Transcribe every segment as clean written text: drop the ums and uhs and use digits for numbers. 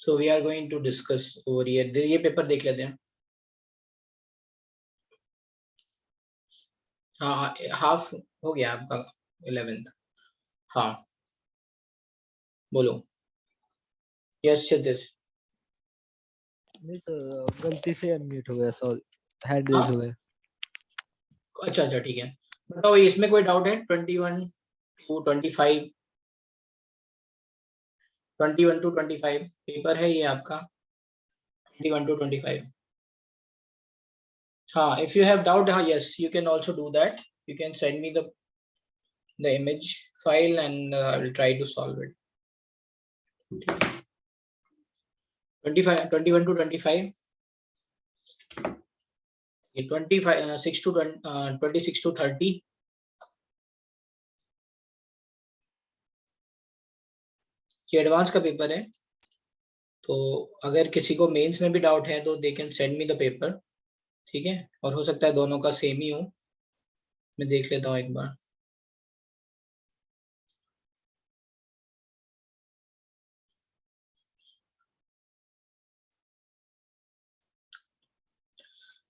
So we are going to discuss over here. ये paper देख लेते हैं. हाँ, हाफ हो गया आपका 11th. हाँ बोलो. यस क्षितिज. नहीं सर, गलती से अनम्यूट हो गया, सॉरी, हैंड रेज हाँ? हो गया. अच्छा अच्छा ठीक है. बताओ इसमें कोई डाउट है? 21 to 25, 21 to 25 पेपर है ये आपका. 21 to 25. हाँ, if you have doubt, हाँ yes, you can also do that. You can send me the image file and I will try to solve it. 25, 21 to 25. 25, 6 to 26 to 30. ये advance का paper है, तो अगर किसी को मेंस में भी डाउट है तो they can send me the paper. ठीक है, और हो सकता है दोनों का सेम ही हो. मैं देख लेता हूँ एक बार.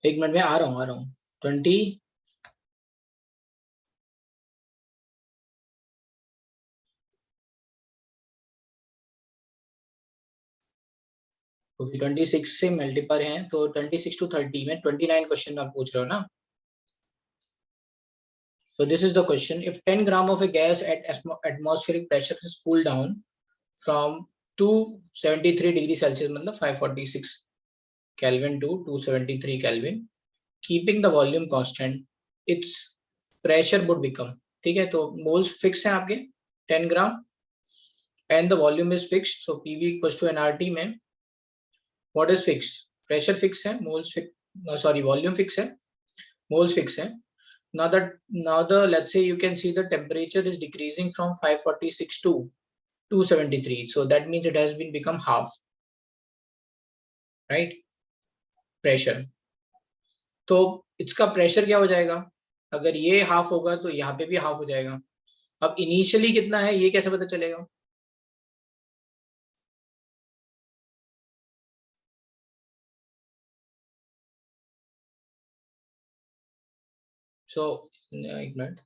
एक मिनट में आ रहा हूँ. 20 26 से मल्टीपल हैं, तो 26 to 30 में 29 क्वेश्चन आप पूछ रहे हो ना. So this is the question. If 10 gram of a gas at atmospheric pressure is cooled down from 273 degree Celsius, मतलब 546 Kelvin to 273 Kelvin, keeping the volume constant, its pressure would become. ठीक है, तो moles fix है आपके 10 ग्राम and the volume is fixed. So PV equals to nRT में what is fixed? Pressure fix है, moles fix, sorry, volume fix है, moles fix है. Now the let's say you can see the temperature is decreasing from 546 to 273. So that means it has been become half, right? Pressure. तो इसका pressure क्या हो जाएगा? अगर ये half होगा तो यहाँ पे भी हाफ हो जाएगा. अब इनिशियली कितना है ये कैसे पता चलेगा? So एक minute.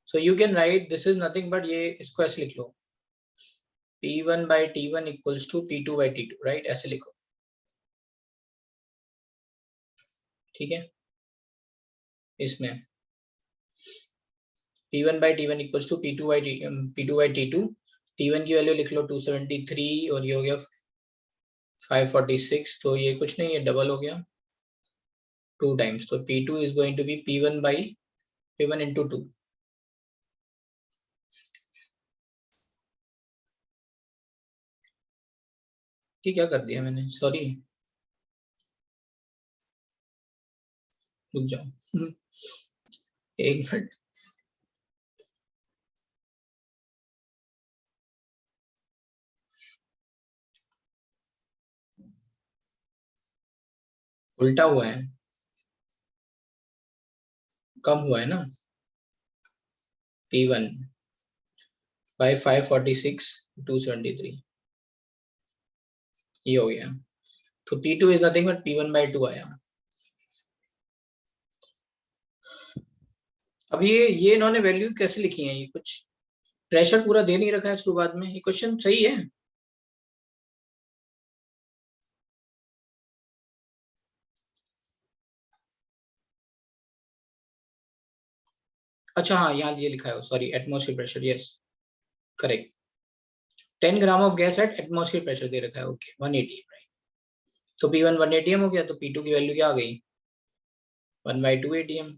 So you can write this is nothing but ये इसको ऐसे लिख लो, P1 by T1 equals to P2 by T2, right? ऐसे लिखो. ठीक है, इसमें P1 by T1 equals to P2 by T2. T1 की वैल्यू लिख लो 273 और ये हो गया 546. तो ये कुछ नहीं, ये डबल हो गया 2 times. तो P2 is going to be P1 by P1 into 2. ठीक, क्या कर दिया मैंने, सॉरी, रुक जाओ एक मिनट. उल्टा हुआ है, कम हुआ है ना. P1 by 546 273 ये हो गया. तो P2 is nothing but P1 by 2 आया. अब ये इन्होंने वैल्यू कैसे लिखी है? ये कुछ प्रेशर पूरा दे नहीं रखा है शुरुआत में. ये क्वेश्चन सही है. अच्छा हाँ, यहाँ ये लिखा है, sorry, atmosphere pressure. Yes correct. 10 gram of gas at atmosphere pressure दे रखा है. Okay 180, right. तो P1 1 atm हो गया, तो P2 की वैल्यू क्या आ गई? 1/2 atm.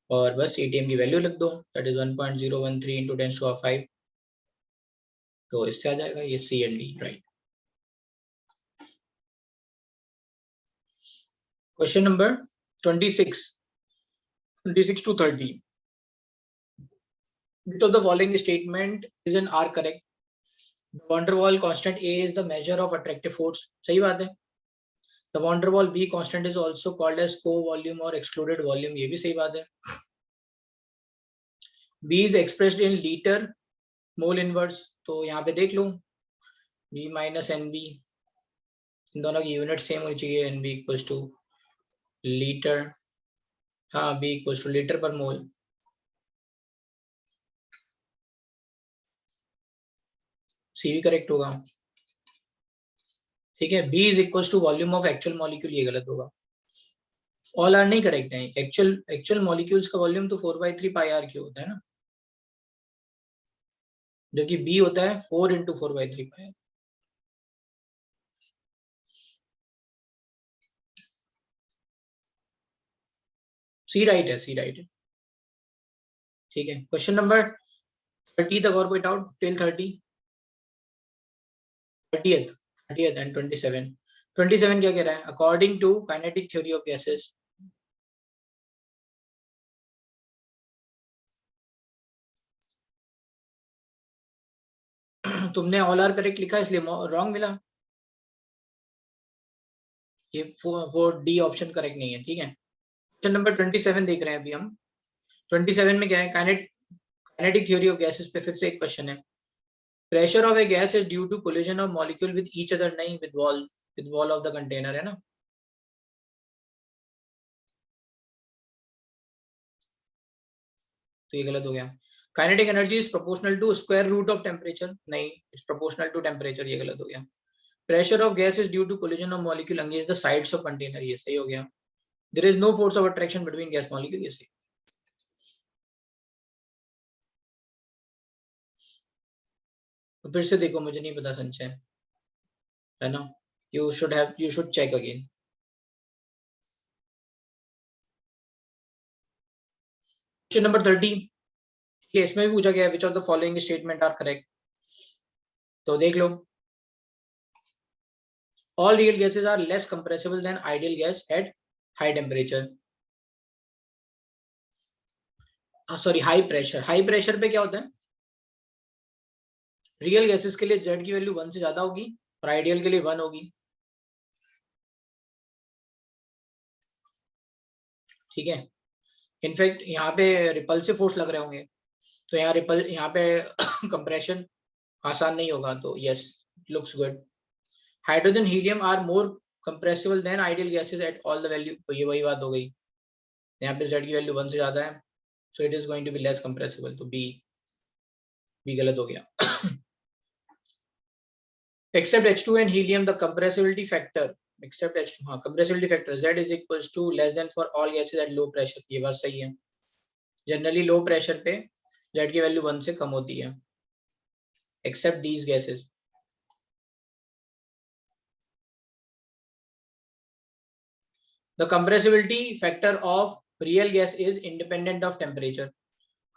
और बस atm की वैल्यू लिख दो, दैट इज 1.013 into 10⁵. तो इससे आ जाएगा ये C and D, right. Question number 26 to 30. Which of the following statement is an R correct? The van der Waals constant A is the measure of attractive force. सही बात है. The van der Waals B constant is also called as co-volume or excluded volume. ये भी सही बात है. B is expressed in liter mole inverse. तो यहाँ पे देख लो, बी माइनस एन बी, इन दोनों की यूनिट सेम होनी चाहिए, N B equals to litre, हाँ B equals to litre per mole. C भी करेक्ट होगा। ठीक है, B is equals to volume of actual molecule, ये गलत होगा। ऑल आर नहीं करेक्ट है, एक्चुअल मॉलिक्यूल्स का वॉल्यूम तो 4/3 पाई आर क्यू होता है ना, जो कि बी होता है 4 इंटू 4/3 पाई। सी राइट है, सी राइट है। ठीक है, क्वेश्चन नंबर 30 तक और कोई डाउट टिल 30th एंड 27 क्या कह रहा है? According to kinetic theory of gases, तुमने ऑल आर करेक्ट लिखा इसलिए रॉन्ग मिला, ये वो डी ऑप्शन करेक्ट नहीं है। ठीक है, क्वेश्चन नंबर 27 देख रहे हैं अभी हम। 27 में क्या है? काइनेटिक थ्योरी ऑफ गैसेस पे फिर से एक क्वेश्चन है। Pressure of a gas is due to collision of molecule with each other, नहीं with wall of the container, है ना। तो ये गलत हो गया। Kinetic energy is proportional to square root of temperature, नहीं इट्स प्रोपोर्शनल टू टेम्परेचर, ये गलत हो गया। Pressure of gas is due to collision of molecule against the sides of container, ये सही हो गया। There is no force of attraction between gas molecule, ये सही। तो फिर से देखो, मुझे नहीं पता संचय, है ना, you should check again. Question number 30, ठीक है, इसमें भी पूछा गया है which of the following statement are correct, तो देख लो। All real gases are less compressible than ideal gas at high temperature. Sorry, high pressure. High pressure पे क्या होता है? रियल गैसेस के लिए Z की वैल्यू 1 से ज्यादा होगी और आइडियल के लिए 1 होगी। ठीक है, इनफैक्ट यहाँ पे रिपल्सिव फोर्स लग रहे होंगे, तो यहाँ पे कंप्रेशन आसान नहीं होगा, तो yes, looks good. Hydrogen helium are more compressible than ideal gases at all the value, तो ये वही बात हो गई, यहाँ पे Z की वैल्यू 1 से ज्यादा है, so it is going to be less compressible, तो बी गलत हो गया। except H2 and helium the compressibility factor, except H2, हाँ compressibility factor Z is equals to less than for all gases at low pressure, ये बात सही है। Generally low pressure पे Z की वैल्यू 1 से कम होती है, except these gases। the compressibility factor of real gas is independent of temperature।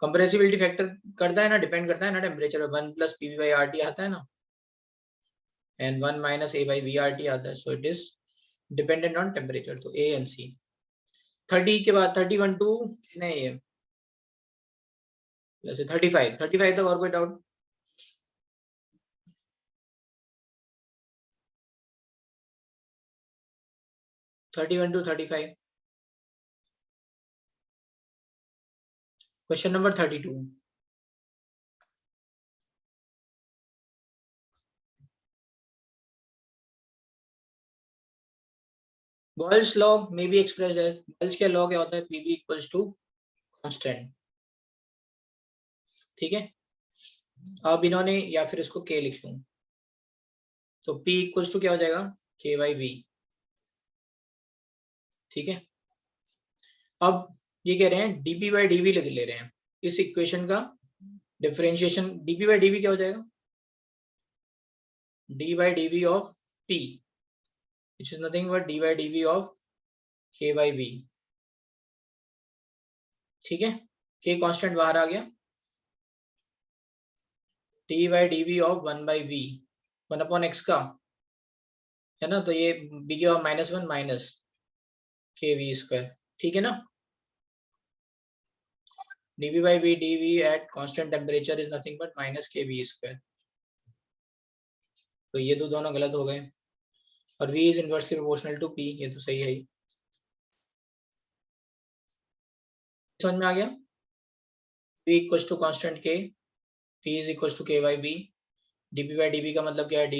compressibility factor करता है ना, डिपेंड करता है ना टेम्परेचर पे, 1 + PV/RT आता है ना, and 1 - A by VRT आता है, so it is dependent on temperature, तो A and C। 30 के बाद 31 टू नहीं, ये जैसे 35 तक और कोई doubt? Thirty one to 35। Question number 32, Boyle's law में बी एक्सप्रेस्ड एज, बॉयल्स का लॉ क्या होता है? PV equals to constant. ठीक है, अब इन्होंने, या फिर इसको K लिख लूं, तो P इक्वल्स टू क्या हो जाएगा? K/V। ठीक है, अब ये कह रहे हैं dP/dV ले रहे हैं, इस इक्वेशन का डिफरेंशिएशन, dP/dV क्या हो जाएगा? d/dV of P, which is nothing but d/dV of K/V। ठीक है, K कांस्टेंट बाहर आ गया, d/dV ऑफ 1/V, 1/x का, है ना, तो ये B की पावर -1 माइनस KV²। ठीक है ना, dP/V dV at constant temperature is nothing but -KV²। तो ये तो दोनों गलत हो गए, और V is inversely proportional to P, ये तो सही है ही। समझ में आ गया? V equals to constant K, P is equals to K/V, dp by dv का मतलब क्या है, d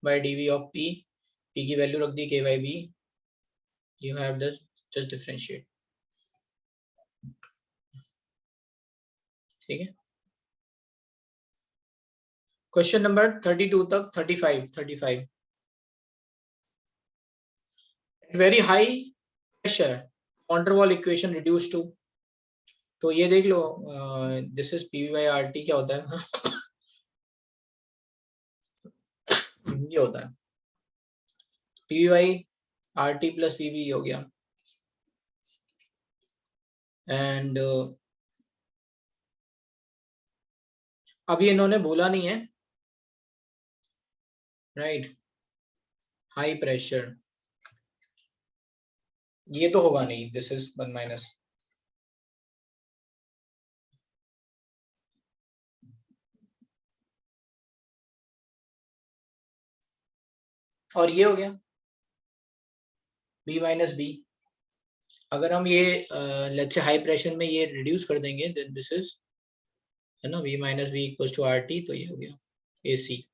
by dv of p, p की वैल्यू रख दी k by b, you have this, just differentiate, ठीक है। क्वेश्चन नंबर 32 तक 35 very high pressure van Waal equation reduce to, तो ये देख लो, this is P by R T, क्या होता है ये होता है P by R T plus P V हो गया, एंड अभी इन्होंने बोला नहीं है, राइट, हाई प्रेशर, ये तो होगा नहीं, दिस इज 1 माइनस, और ये हो गया बी माइनस बी। अगर हम ये लेट्स से हाई प्रेशर में ये रिड्यूस कर देंगे, देन दिस इज, है ना, v minus B equals to R T, तो ये हो गया ए सी।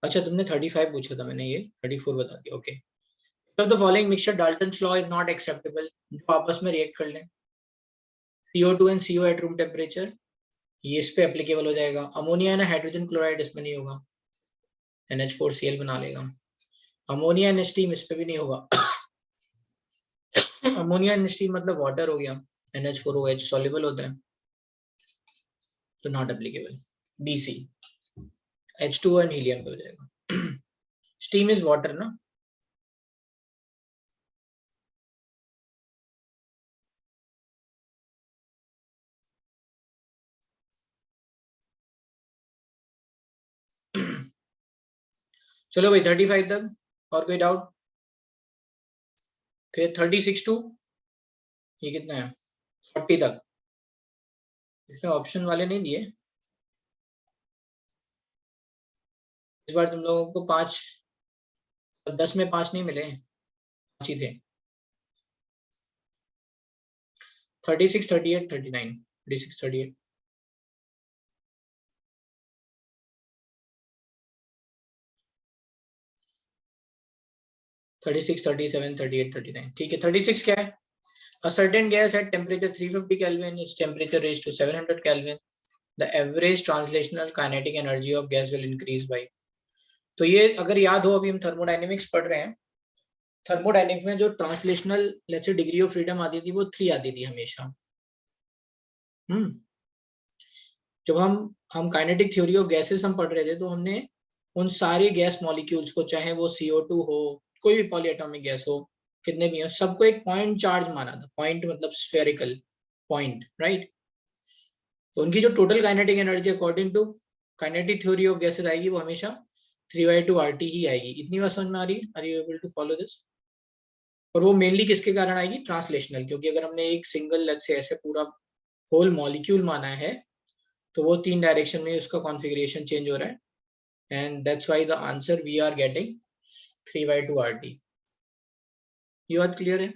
अच्छा तुमने 35 पूछा था, मैंने ये 34 बता दिया, okay. So the following mixture Dalton's law is not acceptable, जो आपस में रिएक्ट कर लें, CO2 and CO at room temperature, ये इस पे एप्लीकेबल हो जाएगा। अमोनिया एंड हाइड्रोजन क्लोराइड इसमें नहीं होगा, NH4Cl बना लेगा। अमोनिया एंड स्टीम इस पे भी नहीं होगा। अमोनिया एंड स्टीम मतलब वाटर हो गया, NH4OH सॉल्युबल होता है, तो not applicable. BC H2O and helium पे हो जाएगा। स्टीम इज वाटर ना, चलो भाई 35 तक, और कोई डाउट? फिर 36 टू ये कितना है, 40 तक, इसमें ऑप्शन वाले नहीं दिए इस बार, तुम लोगों को 5, 10 में 5 नहीं मिले, 5 ही थे। 36, 38, 39, 36, 38, 36, 37, 38, 39, ठीक है। 36 क्या है? A certain gas at temperature 350 Kelvin, its temperature raised to 700 Kelvin, the average translational kinetic energy of gas will increase by, तो ये अगर याद हो, अभी हम थर्मोडायनेमिक्स पढ़ रहे हैं, थर्मोडायनेमिक्स में जो translational let's say degree of freedom आती थी वो 3 आती थी हमेशा। जब हम काइनेटिक थ्योरी ऑफ गैसेस हम पढ़ रहे थे, तो हमने उन सारे गैस मॉलिक्यूल्स को, चाहे वो CO2 हो, कोई भी पॉलीएटॉमिक गैस हो, कितने भी हो, सबको एक पॉइंट चार्ज माना था। पॉइंट मतलब स्फेरिकल पॉइंट, राइट। तो उनकी जो total kinetic energy according to kinetic theory of gases आएगी, वो हमेशा 3/2 RT ही आएगी। इतनी बात समझ में आ रही है? Are you able to follow this? और वो मेनली किसके कारण आएगी? ट्रांसलेशनल, क्योंकि अगर हमने एक सिंगल लेग से ऐसे पूरा होल मॉलिक्यूल माना है, तो वो 3 डायरेक्शन में उसका कॉन्फ़िगरेशन चेंज हो रहा है, and that's why the answer we are getting 3/2 RT। ये बात क्लियर है?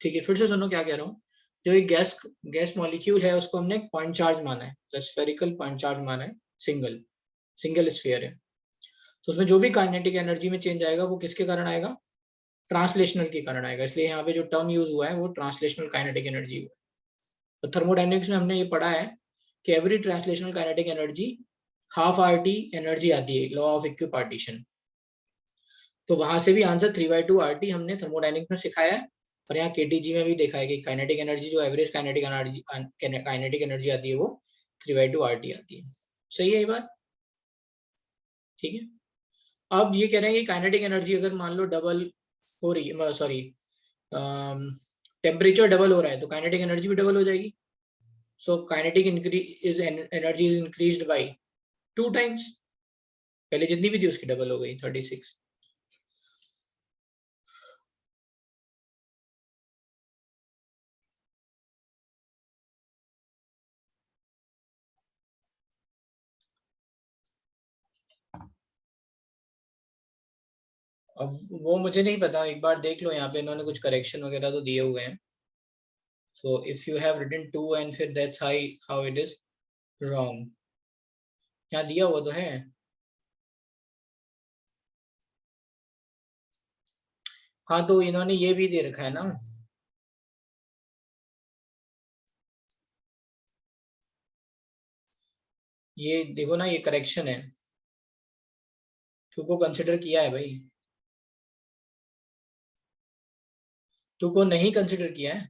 ठीक है, फिर से सुनो क्या कह रहा हूँ। जो एक गैस मॉलिक्यूल है, उसको हमने पॉइंट चार्ज माना है, तो स्फेरिकल पॉइंट चार्ज माना है, सिंगल स्फीयर है, तो उसमें जो भी काइनेटिक एनर्जी में चेंज आएगा, वो किसके कारण आएगा? ट्रांसलेशनल के कारण आएगा। इसलिए यहाँ पे जो टर्म यूज हुआ है वो ट्रांसलेशनल काइनेटिक एनर्जी हुआ है। तो थर्मोडायनेमिक्स में हमने ये पढ़ा है कि every translational kinetic energy half RT energy आती है, लॉ ऑफ इक्विपार्टीशन। तो वहां से भी आंसर 3/2 RT हमने थर्मोडायनेमिक्स में सिखाया है, और यहाँ KTG में भी देखा है कि काइनेटिक एनर्जी, जो एवरेज काइनेटिक एनर्जी आती है, वो 3/2 RT आती है। सही है ये बात? ठीक है। अब ये कह रहे हैं कि काइनेटिक एनर्जी अगर मान लो डबल हो रही है, सॉरी, टेम्परेचर डबल हो रहा है, तो काइनेटिक एनर्जी भी डबल हो जाएगी। So kinetic energy is increased by 2 times, पहले जितनी भी थी उसकी डबल हो गई, 36। अब वो मुझे नहीं पता, एक बार देख लो, यहाँ पे इन्होंने कुछ करेक्शन वगैरह तो दिए हुए हैं. So if you have written 2 and फिर that's how it is wrong. यहाँ दिया हुआ तो है. हाँ तो इन्होंने ये भी दे रखा है ना, ये देखो ना, ये करेक्शन है. 2 को कंसिडर किया है भाई, 2 को नहीं कंसिडर किया है.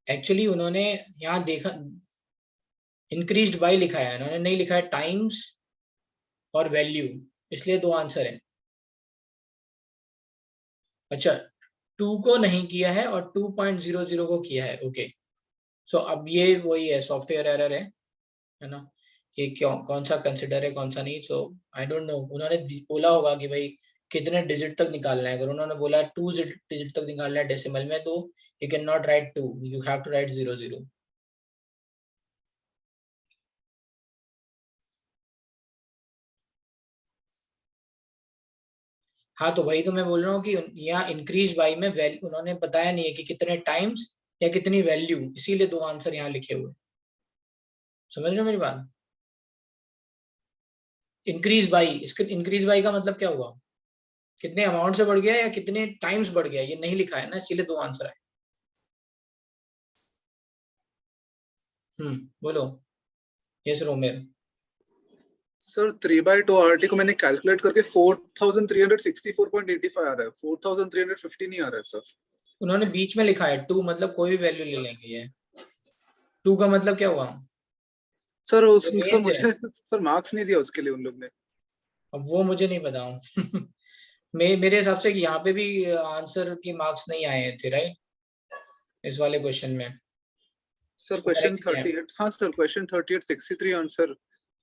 एक्चुअली उन्होंने यहाँ देखा, इंक्रीज्ड बाय लिखा है, उन्होंने नहीं लिखा है टाइम्स और वैल्यू, इसलिए 2 आंसर है. अच्छा, 2 को नहीं किया है और 2.00 को किया है. ओके, सो अब ये वही है, सॉफ्टवेयर एरर है ना. ये क्यों, कौन सा कंसिडर है कौन सा नहीं, सो आई डोंट नो. उन्होंने बोला होगा कि भाई कितने डिजिट तक निकालना है. अगर उन्होंने बोला 2 डिजिट तक निकालना है डेसिमल में, तो you can not write 2, you have to write 00. हाँ तो वही तो मैं बोल रहा हूँ कि यहाँ इंक्रीज बाई में वैल्यू उन्होंने बताया नहीं है कि कितने टाइम्स या कितनी वैल्यू, इसीलिए 2 आंसर यहाँ लिखे हुए. समझ रहे हो मेरी बात. इंक्रीज बाई, इसके इंक्रीज बाई का मतलब क्या हुआ, कितने अमाउंट से बढ़ गया या कितने टाइम्स बढ़ गया, ये नहीं लिखा है ना, इसीलिए 2 आंसर है. बोलो. यस रोमेर. सर 3/2 RT को मैंने कैलकुलेट करके 4364.85 आ रहा है, 4350 नहीं आ रहा है सर. उन्होंने बीच में लिखा है 2, मतलब कोई भी वैल्यू ले लेंगे. ये 2 का मतलब क्या हुआ सर उसमें सर रेंज है. मुझे सर मार्क्स नहीं दिया उसके लिए उन लोग ने. अब वो मुझे नहीं पता हूँ. मेरे हिसाब से यहाँ पे भी आंसर की मार्क्स नहीं आए थे राइट, इस वाले क्वेश्चन में. सर उसको क्वेश्चन करेक्ट किया. 38, हाँ सर क्वेश्चन 38 63 आंसर.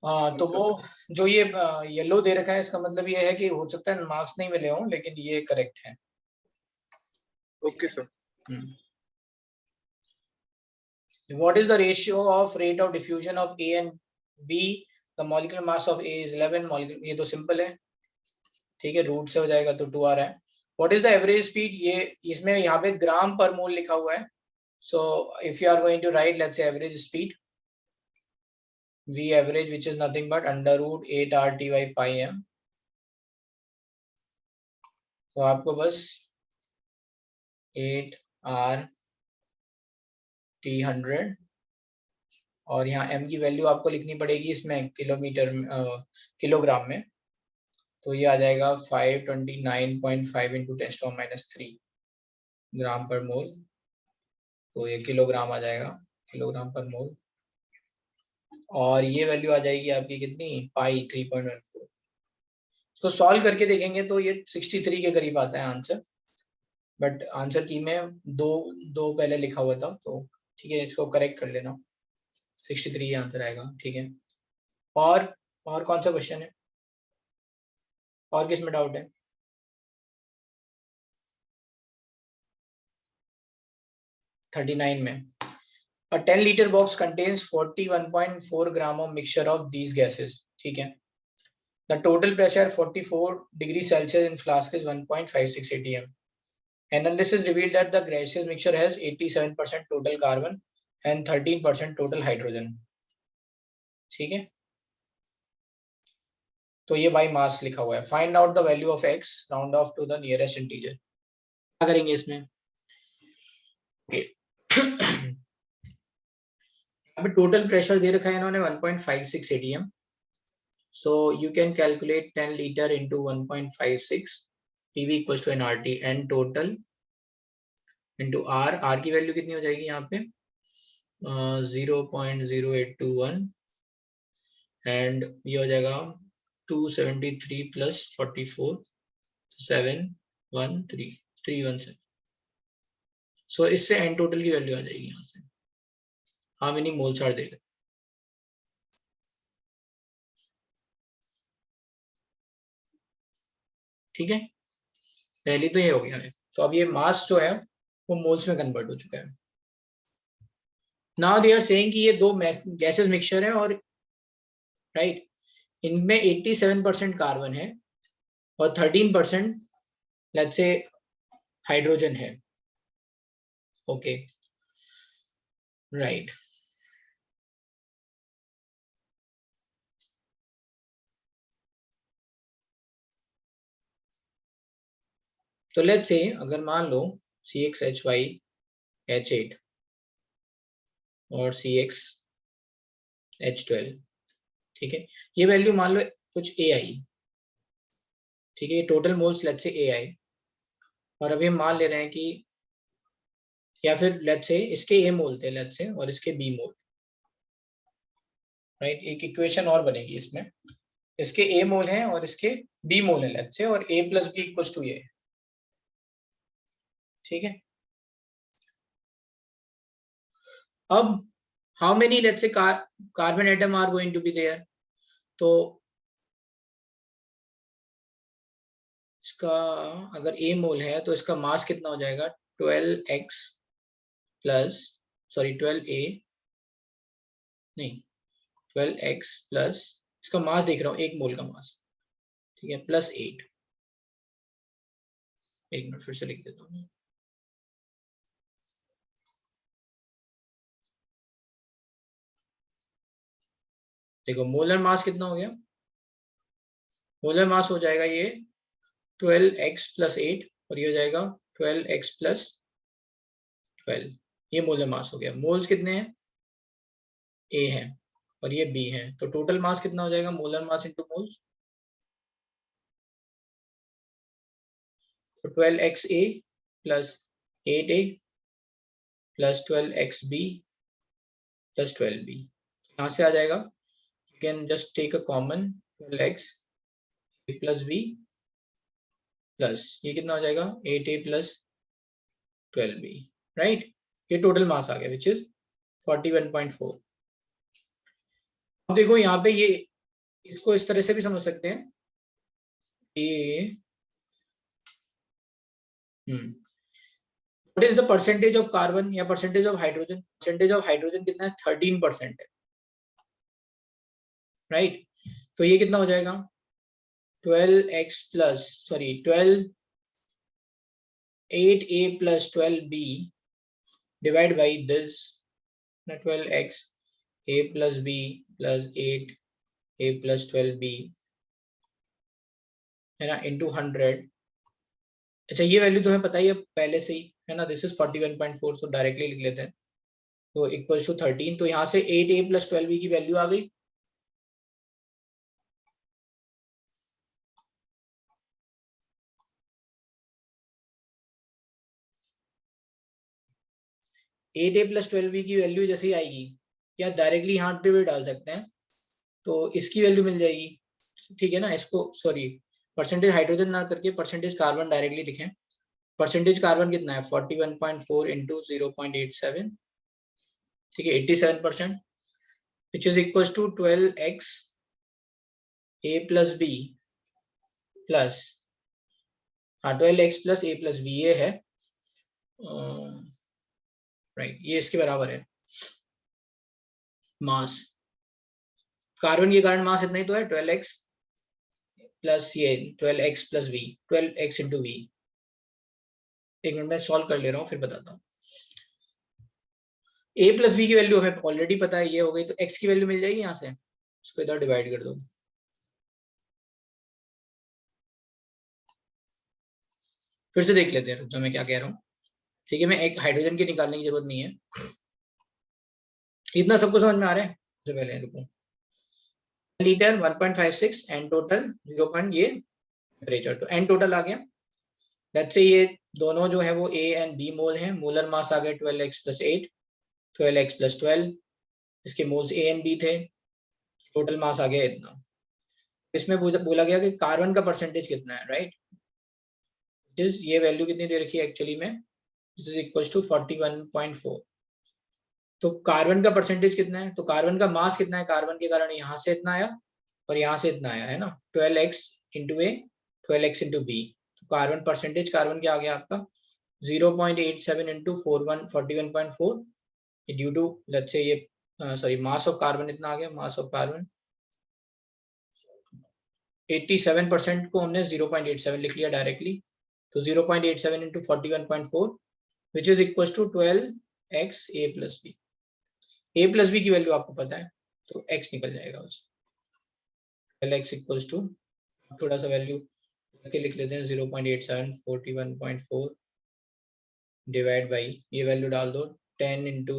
हाँ तो वो जो ये येलो दे रखा है, इसका मतलब ये है कि हो सकता है मार्क्स नहीं मिले हों, लेकिन ये करेक्ट है. Okay sir. What is the ratio of rate of diffusion of A and B? The molecular mass of A is 11 molecular, ये तो सिंपल है. ठीक है, रूट से हो जाएगा तो 2 आ रहा है. What is the average speed? ये इसमें यहाँ पे ग्राम पर मोल लिखा हुआ है. So if you are going to write, let's say average speed, V average, which is nothing but under root 8 RT by pi m. तो आपको बस 8 RT 100 और यहाँ m की वैल्यू आपको लिखनी पड़ेगी इसमें किलोमीटर किलोग्राम में. तो ये आ जाएगा 529.5 इंटू 10⁻³ ग्राम पर मोल. तो ये किलोग्राम आ जाएगा, किलोग्राम पर मोल. और ये वैल्यू आ जाएगी आपकी कितनी, पाई 3.14. इसको सॉल्व करके देखेंगे तो ये 63 के करीब आता है आंसर. बट आंसर की में दो पहले लिखा हुआ था, तो ठीक है, इसको करेक्ट कर लेना. 63 आंसर आएगा. ठीक है. और कौन सा क्वेश्चन है, और किस में डाउट है. में A 10-liter box contains 41.4 gram of mixture of these gases. ठीक है. The total pressure 44 degrees Celsius in flask is 1.56 atm. Analysis revealed that the gaseous mixture has 87% total carbon and 13% total hydrogen. ठीक है. तो ये by mass लिखा हुआ है. Find out the value of x, round off to the nearest integer. क्या करेंगे इसमें. अभी टोटल प्रेशर दे रखा है इन्होंने 1.56 atm. So you can calculate 10 liter into 1.56 PV equals to nRT and total into R की वैल्यू कितनी हो जाएगी यहाँ पे 0.0821 एंड ये हो जाएगा 273 प्लस 44 713 सो इससे एन टोटल की वैल्यू आ जाएगी यहाँ से. हाँ मैंने मोल्स आर देगा. ठीक है, पहली तो ये हो गया है. तो अब ये मास जो है वो मोल्स में कन्वर्ट हो चुका है. नाउ दे आर सेइंग कि ये दो गैसेस मिक्सचर है और राइट इनमें 87% कार्बन है और 13% लेट्स से हाइड्रोजन है. Okay right. तो लेट्स से अगर मान लो CXHYH8 और CXH12, ठीक है, ये वैल्यू मान लो कुछ ए आई, ठीक है, ये टोटल मोल्स लेट्स से ए आई, और अभी हम मान ले रहे हैं कि या फिर लेट्स से इसके ए मोल थे लेट्स से और इसके बी मोल, राइट. एक इक्वेशन और बनेगी इसमें, इसके ए मोल हैं और इसके बी मोल है लेट्स से, और a plus b equals to a, ठीक है. अब how many let's say carbon atom are going to be there, तो इसका अगर ए मोल है तो इसका मास कितना हो जाएगा 12x प्लस सॉरी 12a नहीं 12x प्लस इसका मास देख रहा हूँ एक मोल का मास, ठीक है, प्लस 8. एक मिनट फिर से लिख देता हूँ. देखो मोलर मास कितना हो गया, मोलर मास हो जाएगा ये 12x प्लस 8 और ये हो जाएगा 12x प्लस 12. ये मोलर मास हो गया. मोल्स कितने हैं, ए है और ये बी है, तो टोटल मास कितना हो जाएगा मोलर मास इनटू मोल्स, तो 12xa plus 8a plus 12xb plus 12b. यहाँ से आ जाएगा, you can just take a common 12x a plus b plus ये कितना हो जाएगा 8a प्लस 12b, राइट. ये टोटल मास आ गया विच इज 41.4. अब देखो यहाँ पे ये इसको इस तरह से भी समझ सकते हैं कि what is the percentage of carbon या percentage of hydrogen. Percentage of hydrogen कितना है 13% है, राइट. तो ये कितना हो जाएगा 12x plus sorry 8a plus 12b divide by this 12x a plus b plus 8a plus 12b है ना इंटू 100. अच्छा ये वैल्यू तो हमें पता ही है पहले से ही है ना, दिस इज 41.4, तो डायरेक्टली लिख लेते हैं. तो इक्वल्स टू 13, तो यहाँ से 8a प्लस 12b की वैल्यू आ गई. एट ए प्लस 12b की वैल्यू जैसे ही आएगी या डायरेक्टली यहाँ पे भी डाल सकते हैं, तो इसकी वैल्यू मिल जाएगी, ठीक है ना. इसको सॉरी परसेंटेज हाइड्रोजन ना करके परसेंटेज कार्बन डायरेक्टली लिखें. परसेंटेज कार्बन कितना है 41.4 इंटू 0.87, ठीक है, 87%, which is equal to 12x a plus b plus 12x plus a plus b ये है, राइट. ये इसके बराबर है मास. कार्बन के कारण मास इतना ही तो है 12x प्लस ये 12x plus v 12x into v. एक मिनट में सॉल्व कर ले रहा हूँ फिर बताता हूँ. a प्लस बी की वैल्यू हमें ऑलरेडी पता है, ये हो गई, तो x की वैल्यू मिल जाएगी यहाँ से, उसको इधर डिवाइड कर दो. फिर से देख लेते हैं जो मैं क्या कह रहा हूँ, ठीक है. मैं एक हाइड्रोजन की निकालने की जरूरत नहीं है, इतना सबको समझ में आ रहा है. जो पहले रुको, लीटर 1.56 एन टोटल 0. ये टेम्परेचर, तो एन टोटल आ गया. लेट्स से ये दोनों जो है वो ए एंड बी मोल हैं. मोलर मास आ गया 12x प्लस 8 12x प्लस 12, इसके मोल्स ए एंड बी थे. टोटल मास आ गया इतना. इसमें बोला गया कि कार्बन का परसेंटेज कितना है, राइट. ये वैल्यू कितनी दे रखी है एक्चुअली में, दिस इज इक्वल टू 41.4. तो कार्बन का परसेंटेज कितना है, तो कार्बन का मास कितना है, कार्बन के कारण यहाँ से इतना आया और यहाँ से इतना आया है ना, 12x इंटू ए 12x इंटू बी. तो कार्बन परसेंटेज कार्बन क्या आ गया आपका 0.87 इंटू 41.4 ड्यू टू लेट्स से ये सॉरी मास ऑफ कार्बन इतना आ गया, मास ऑफ कार्बन 87% को हमने 0.87 लिख लिया डायरेक्टली, तो 0.87 into 41.4 which is equals to 12x a plus b। a plus b की वैल्यू आपको पता है तो x निकल जाएगा बस। 12x equals to थोड़ा सा वैल्यू के लिख लेते हैं 0.87 41.4 डिवाइड बाई ये वैल्यू डाल दो 10 into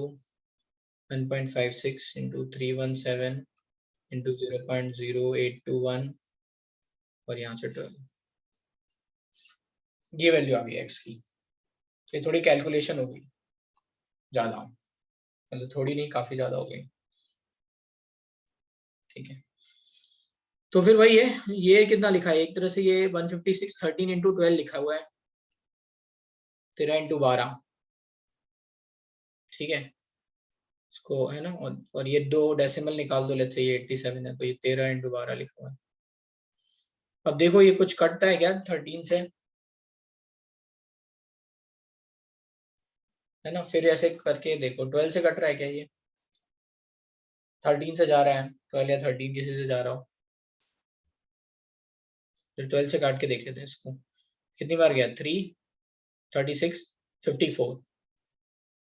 1.56 into 317 into 0.0821 और यहाँ से 12, ये वैल्यू आ गई x की। ये थोड़ी कैलकुलेशन हो गई ज्यादा, मतलब थोड़ी नहीं काफी ज्यादा हो गई, ठीक है। तो फिर वही है, ये कितना लिखा है एक तरह से, ये 156 13 into 12 लिखा हुआ है, 13 into 12, ठीक है, इसको है ना, और ये 2 डेसिमल निकाल दो, लेट्स से ये 87 है तो ये 13 into 12 लिखा हुआ है। अब देखो ये कुछ कटता है क्या 13 से, है ना, फिर ऐसे करके देखो 12 से कट रहा है क्या, ये 13 से जा रहा है, 12 या 13 किसी से जा रहा हो, फिर 12 से काट के देख लेते हैं इसको, कितनी बार गया 3 36 54,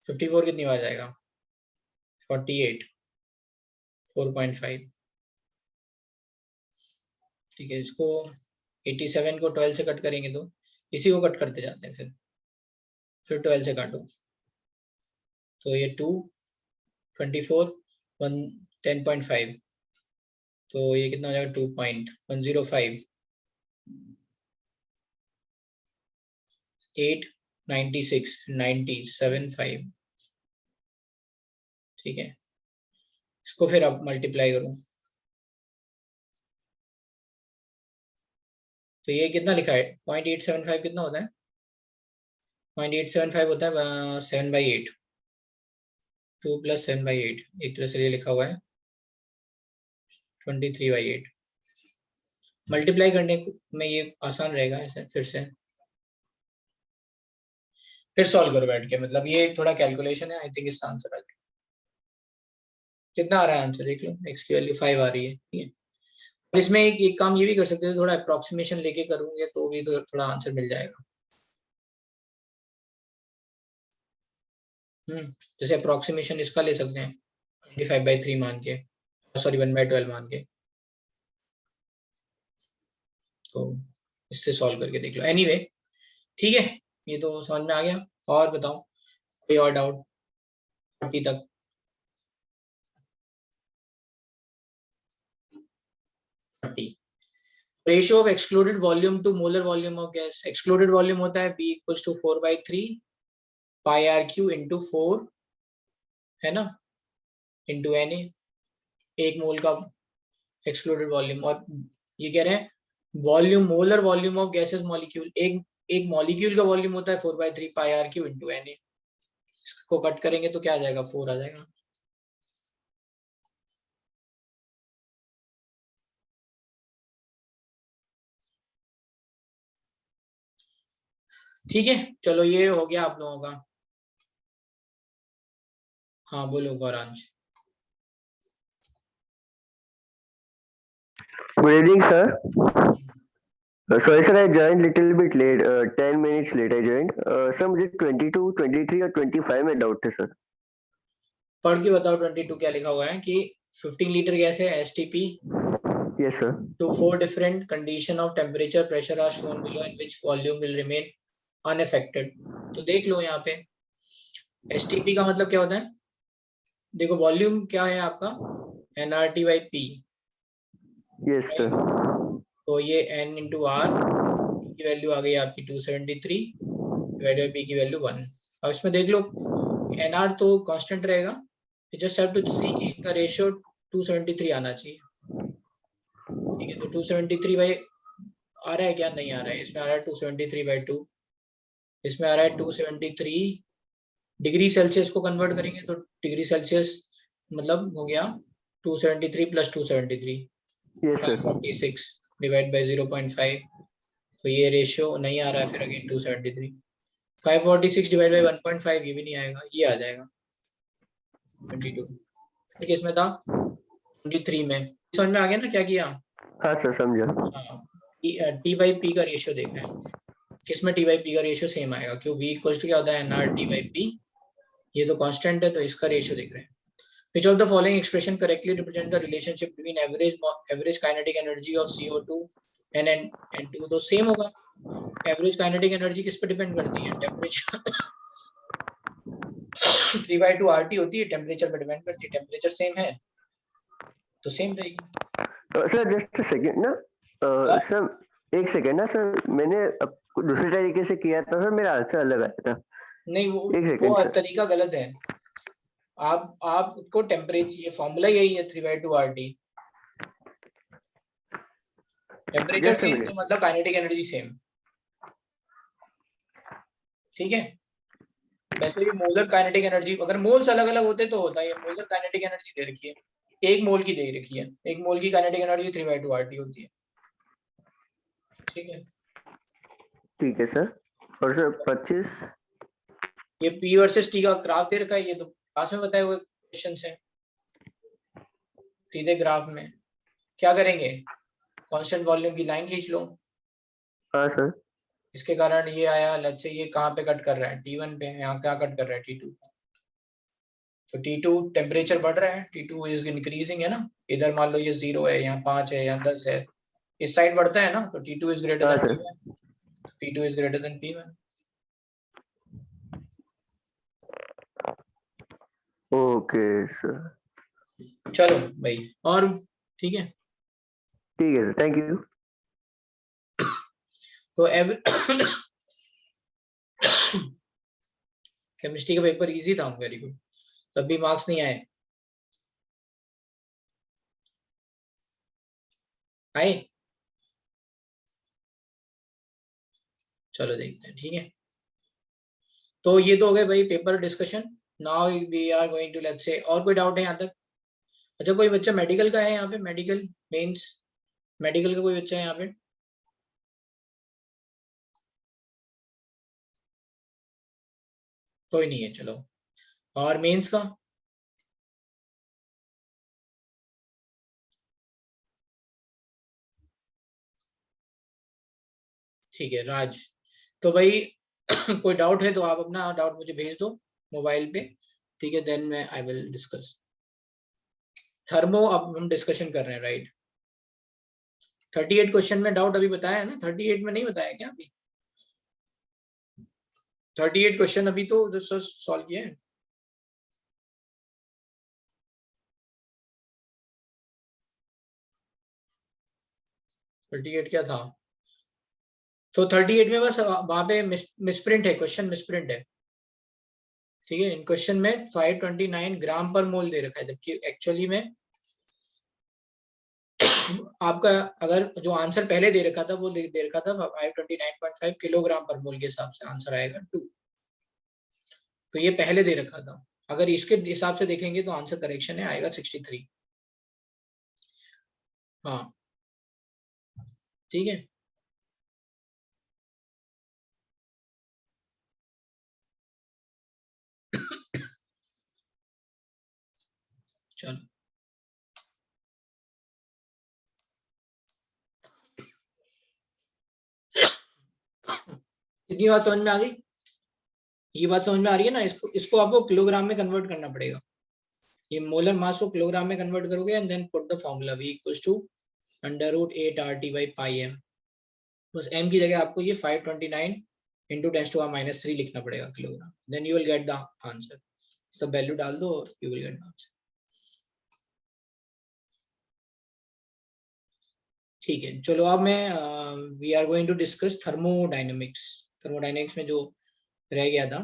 54 कितनी बार जाएगा 48 4.5, ठीक है। इसको 87 को 12 से कट करेंगे तो इसी को कट करते जाते हैं, फिर 12 से काटो तो ये 2 24 1 10.5, तो ये कितना हो जाएगा 2.105 8 96 90 75, ठीक है। इसको फिर आप मल्टीप्लाई करो तो ये कितना लिखा है 0.875 कितना होता है 0.875 होता है 7/8, 2 + 7/8, एक तरह से ये लिखा हुआ है 23/8। मल्टीप्लाई करने में ये आसान रहेगा, ऐसे फिर सॉल्व करो बैठ के, मतलब ये थोड़ा कैलकुलेशन है, आई थिंक इसका आंसर आ जाएगा। कितना आ रहा है आंसर देख लो, x की वैल्यू 5 आ रही है, ठीक है। और इसमें एक काम ये भी कर सकते थे, थोड़ा अप्रोक्सीमेशन लेके करूंगे तो भी तो थोड़ा आंसर मिल जाएगा। जैसे अप्रोक्सीमेशन इसका ले सकते हैं 25/3 मान के, सॉरी 1/12 मान के, तो इससे सॉल्व करके देख लो। एनीवे ठीक है, ये तो समझ में आ गया। और बताओ कोई और डाउट 40 तक? Ratio of excluded volume to molar volume of gas. Excluded volume होता है B = 4/3 πRQ into 4, है ना, into Na, 1 मोल का एक्सक्लूडेड वॉल्यूम। और ये कह रहे हैं volume, molar volume of gases molecule, एक मॉलिक्यूल का वॉल्यूम होता है 4/3 πRQ into Na। इसको कट करेंगे तो क्या आ जाएगा 4 आ जाएगा। ठीक है, चलो ये हो गया आप लोगों का। हाँ बोलो Gauransh. Good evening, sir. Sorry, sir, I joined little bit late. 10 minutes late I joined. Sir, मुझे 22, 23 और 25 में डाउट है सर। पढ़ के बताओ 22 क्या लिखा हुआ है कि 15 लीटर गैस है STP। Yes, sir. To 4 different condition of temperature pressure are shown below in which volume will remain unaffected। तो देख लो यहाँ पे STP का मतलब क्या होता है, देखो वॉल्यूम क्या है आपका nRT/P। Yes, sir. तो ये N into R की वैल्यू आ गई आपकी 273 डिवाइड बाय P की वैल्यू 1। अब इसमें देख लो NR तो कांस्टेंट रहेगा, you just have to see कि इनका रेशियो 273 आना चाहिए, ठीक है। तो 273 बाई आ रहा है क्या, नहीं आ रहा है, इसमें आ रहा है 273/2, इसमें आ रहा है 273 डिग्री सेल्सियस को कन्वर्ट करेंगे तो डिग्री सेल्सियस मतलब हो गया 273 + 273 Yes, sir. 546 डिवाइड बाय 0.5, तो ये रेशियो नहीं आ रहा है, फिर अगेन 273 546 डिवाइड बाय 1.5 ये भी नहीं आएगा, ये आ जाएगा। 22 किस में था 23 में। समझ में आ गया ना क्या किया। हाँ सर समझा। हाँ टी बाई पी का रेशियो देखना है, किसमें टी बाई पी का रेशियो सेम आएगा, क्यों वी इक्वल टू क्या होता है एनआर टी बाई पी, ये तो कांस्टेंट है तो इसका रेशियो देख रहे हैं। Which of the following expression correctly represent the relationship between average kinetic energy of CO2 and N2? तो सेम होगा, एवरेज काइनेटिक एनर्जी किस पे डिपेंड करती है, टेम्परेचर 3/2 RT होती है, टेम्परेचर पे डिपेंड करती है, टेम्परेचर सेम है तो सेम रहेगी। सर जस्ट सेकंड ना, सर एक सेकंड ना सर, मैंने दूसरे तरीके से किया था सर, मेरा आंसर अलग आया था। नहीं वो तरीका गलत है, आपको टेम्परेचर, ये फॉर्मूला यही है 3/2 RT, टेम्परेचर सेम तो मतलब काइनेटिक एनर्जी सेम, ठीक है। वैसे भी मोलर काइनेटिक एनर्जी अगर मोल्स अलग अलग होते तो होता है, ये मोलर काइनेटिक एनर्जी दे रखी है, 1 मोल की दे रखी है, 1 मोल की काइनेटिक एनर्जी 3/2 RT होती है, ठीक है। ठीक है सर। और सर 25 ये P वर्सेस T का ग्राफ दे रखा है, ये तो क्लास में बताए हुए क्वेश्चन है, सीधे ग्राफ में क्या करेंगे, कांस्टेंट वॉल्यूम की लाइन खींच लो। हाँ सर। इसके कारण ये आया, लेट्स से ये कहाँ पे कट कर रहा है, T1 पे, यहाँ क्या कट कर रहा है T2 पे, तो T2 टेम्परेचर बढ़ रहा है, T2 इज इंक्रीजिंग है ना, इधर मान लो ये 0 है, यहाँ 5 है, यहाँ 10 है, इस साइड बढ़ता है ना, तो T2 इज ग्रेटर हाँ then sir. P1, P2 is greater than P1। Okay sir. चलो भाई, और ठीक है, ठीक है सर, थैंक यू। तो केमिस्ट्री का पेपर इजी था, वेरी गुड, तब भी मार्क्स नहीं आए, आए, चलो देखते हैं, ठीक है। तो ये तो हो गए भाई paper discussion, now we are going to let's say, और कोई डाउट है यहाँ तक। अच्छा कोई बच्चा मेडिकल का है यहाँ पे, मेडिकल मेंस, मेडिकल का कोई बच्चा है यहाँ पे, कोई नहीं है, चलो। और मेंस का, ठीक है राज, तो भाई कोई डाउट है तो आप अपना डाउट मुझे भेज दो मोबाइल पे, ठीक है, देन मैं आई विल डिस्कस थर्मो, अब हम डिस्कशन कर रहे हैं, राइट। 38 क्वेश्चन में डाउट अभी बताया है ना, 38 में नहीं बताया क्या अभी, 38 क्वेश्चन अभी तो सॉल्व किए हैं। थर्टी एट क्या था, तो 38 में बस वहां पे मिसप्रिंट है, क्वेश्चन मिसप्रिंट है, ठीक है। इन क्वेश्चन में 529 ग्राम पर मोल दे रखा है, जबकि एक्चुअली में आपका अगर जो आंसर पहले दे रखा था वो दे रखा था 529.5 किलोग्राम पर मोल के हिसाब से आंसर आएगा 2, तो ये पहले दे रखा था, अगर इसके हिसाब से देखेंगे तो आंसर करेक्शन है, आएगा 63। हाँ ठीक है, चलो इतनी बात समझ में आ गई, ये बात समझ में आ रही है ना, इसको आपको किलोग्राम में कन्वर्ट करना पड़ेगा, ये मोलर मास को किलोग्राम में कन्वर्ट करोगे and then put the formula V equals to √8 RT by pi m, बस m की जगह आपको ये 529 into 10⁻³ लिखना पड़ेगा kilogram, then you will get the answer, सब वैल्यू डाल दो और you will get the answer, ठीक है। चलो अब मैं we are going to discuss thermodynamics, thermodynamics में जो रह गया था।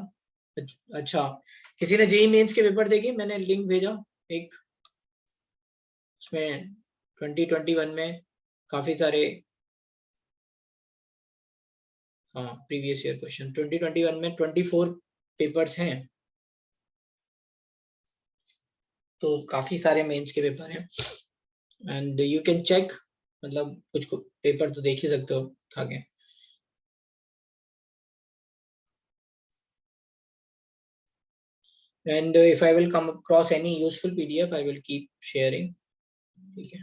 अच्छा किसी ने जेईई मेंस के पेपर देखे, मैंने लिंक भेजा एक, उसमें 2021 में काफी सारे, हाँ प्रीवियस ईयर क्वेश्चन 2021 में 24 पेपर्स हैं, तो काफी सारे मेंस के पेपर हैं एंड यू कैन चेक, मतलब कुछ पेपर तो देख ही सकते हो उठा के। and if I will come across any useful PDF, I will keep sharing. ठीक है,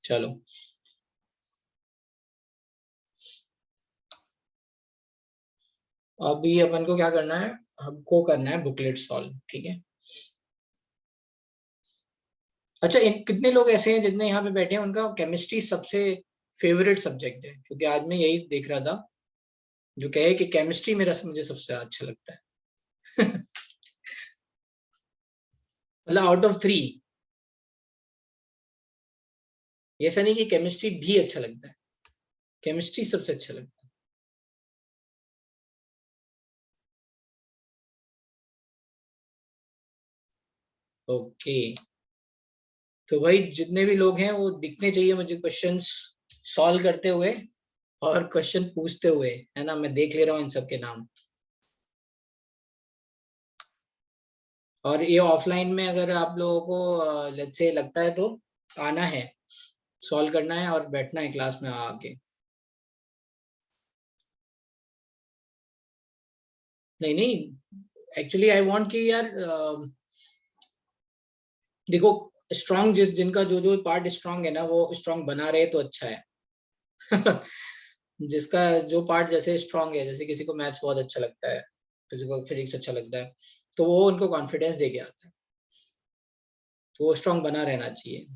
चलो अभी अपन को क्या करना है, हमको करना है बुकलेट सॉल्व, ठीक है। अच्छा, कितने लोग ऐसे हैं जितने यहाँ पे बैठे हैं उनका केमिस्ट्री सबसे फेवरेट सब्जेक्ट है? क्योंकि आज मैं यही देख रहा था जो कहे कि केमिस्ट्री मेरा मुझे सबसे अच्छा लगता है। मतलब आउट ऑफ 3, ऐसा नहीं कि केमिस्ट्री भी अच्छा लगता है, केमिस्ट्री सबसे अच्छा लगता है। ओके, तो भाई जितने भी लोग हैं वो दिखने चाहिए मुझे क्वेश्चंस सॉल्व करते हुए और क्वेश्चन पूछते हुए, है ना। मैं देख ले रहा हूँ इन सबके नाम। और ये ऑफलाइन में अगर आप लोगों को लेट्स से लगता है तो आना है, सॉल्व करना है और बैठना है क्लास में आके। नहीं नहीं, एक्चुअली आई वांट कि यार देखो, स्ट्रांग जिनका जो जो पार्ट स्ट्रांग है ना वो स्ट्रांग बना रहे तो अच्छा है। जिसका जो पार्ट जैसे स्ट्रांग है, जैसे किसी को मैथ्स बहुत अच्छा लगता है, किसी को फिजिक्स अच्छा लगता है, तो वो उनको कॉन्फिडेंस दे के आता है, तो वो स्ट्रांग बना रहना चाहिए।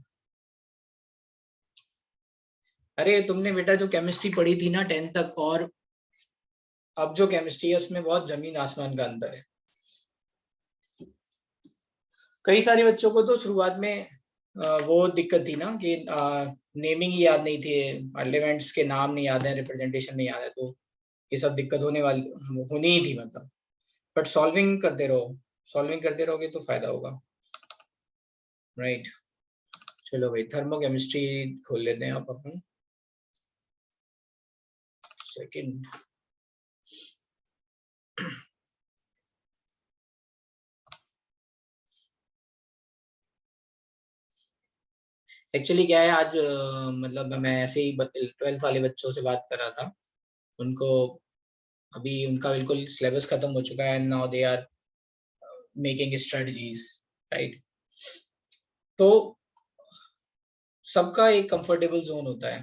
अरे तुमने बेटा जो केमिस्ट्री पढ़ी थी ना 10th तक, और अब जो केमिस्ट्री है उसमें बहुत जमीन आसमान का अंतर है। कई सारे बच्चों को तो शुरुआत में वो दिक्कत थी ना कि नेमिंग ही याद नहीं थे, एलिमेंट्स के नाम नहीं याद है, रिप्रेजेंटेशन नहीं याद है, तो ये सब दिक्कत होनी ही थी मतलब। बट सॉल्विंग करते रहो, सॉल्विंग करते रहोगे तो फायदा होगा, राइट। चलो भाई, थर्मोकेमिस्ट्री खोल लेते हैं आप अपन। सेकंड, एक्चुअली क्या है आज मतलब मैं ऐसे ही 12th वाले बच्चों से बात कर रहा था, उनको अभी उनका बिल्कुल सिलेबस खत्म हो चुका है, now they are making strategies, right. तो सबका एक कंफर्टेबल जोन होता है,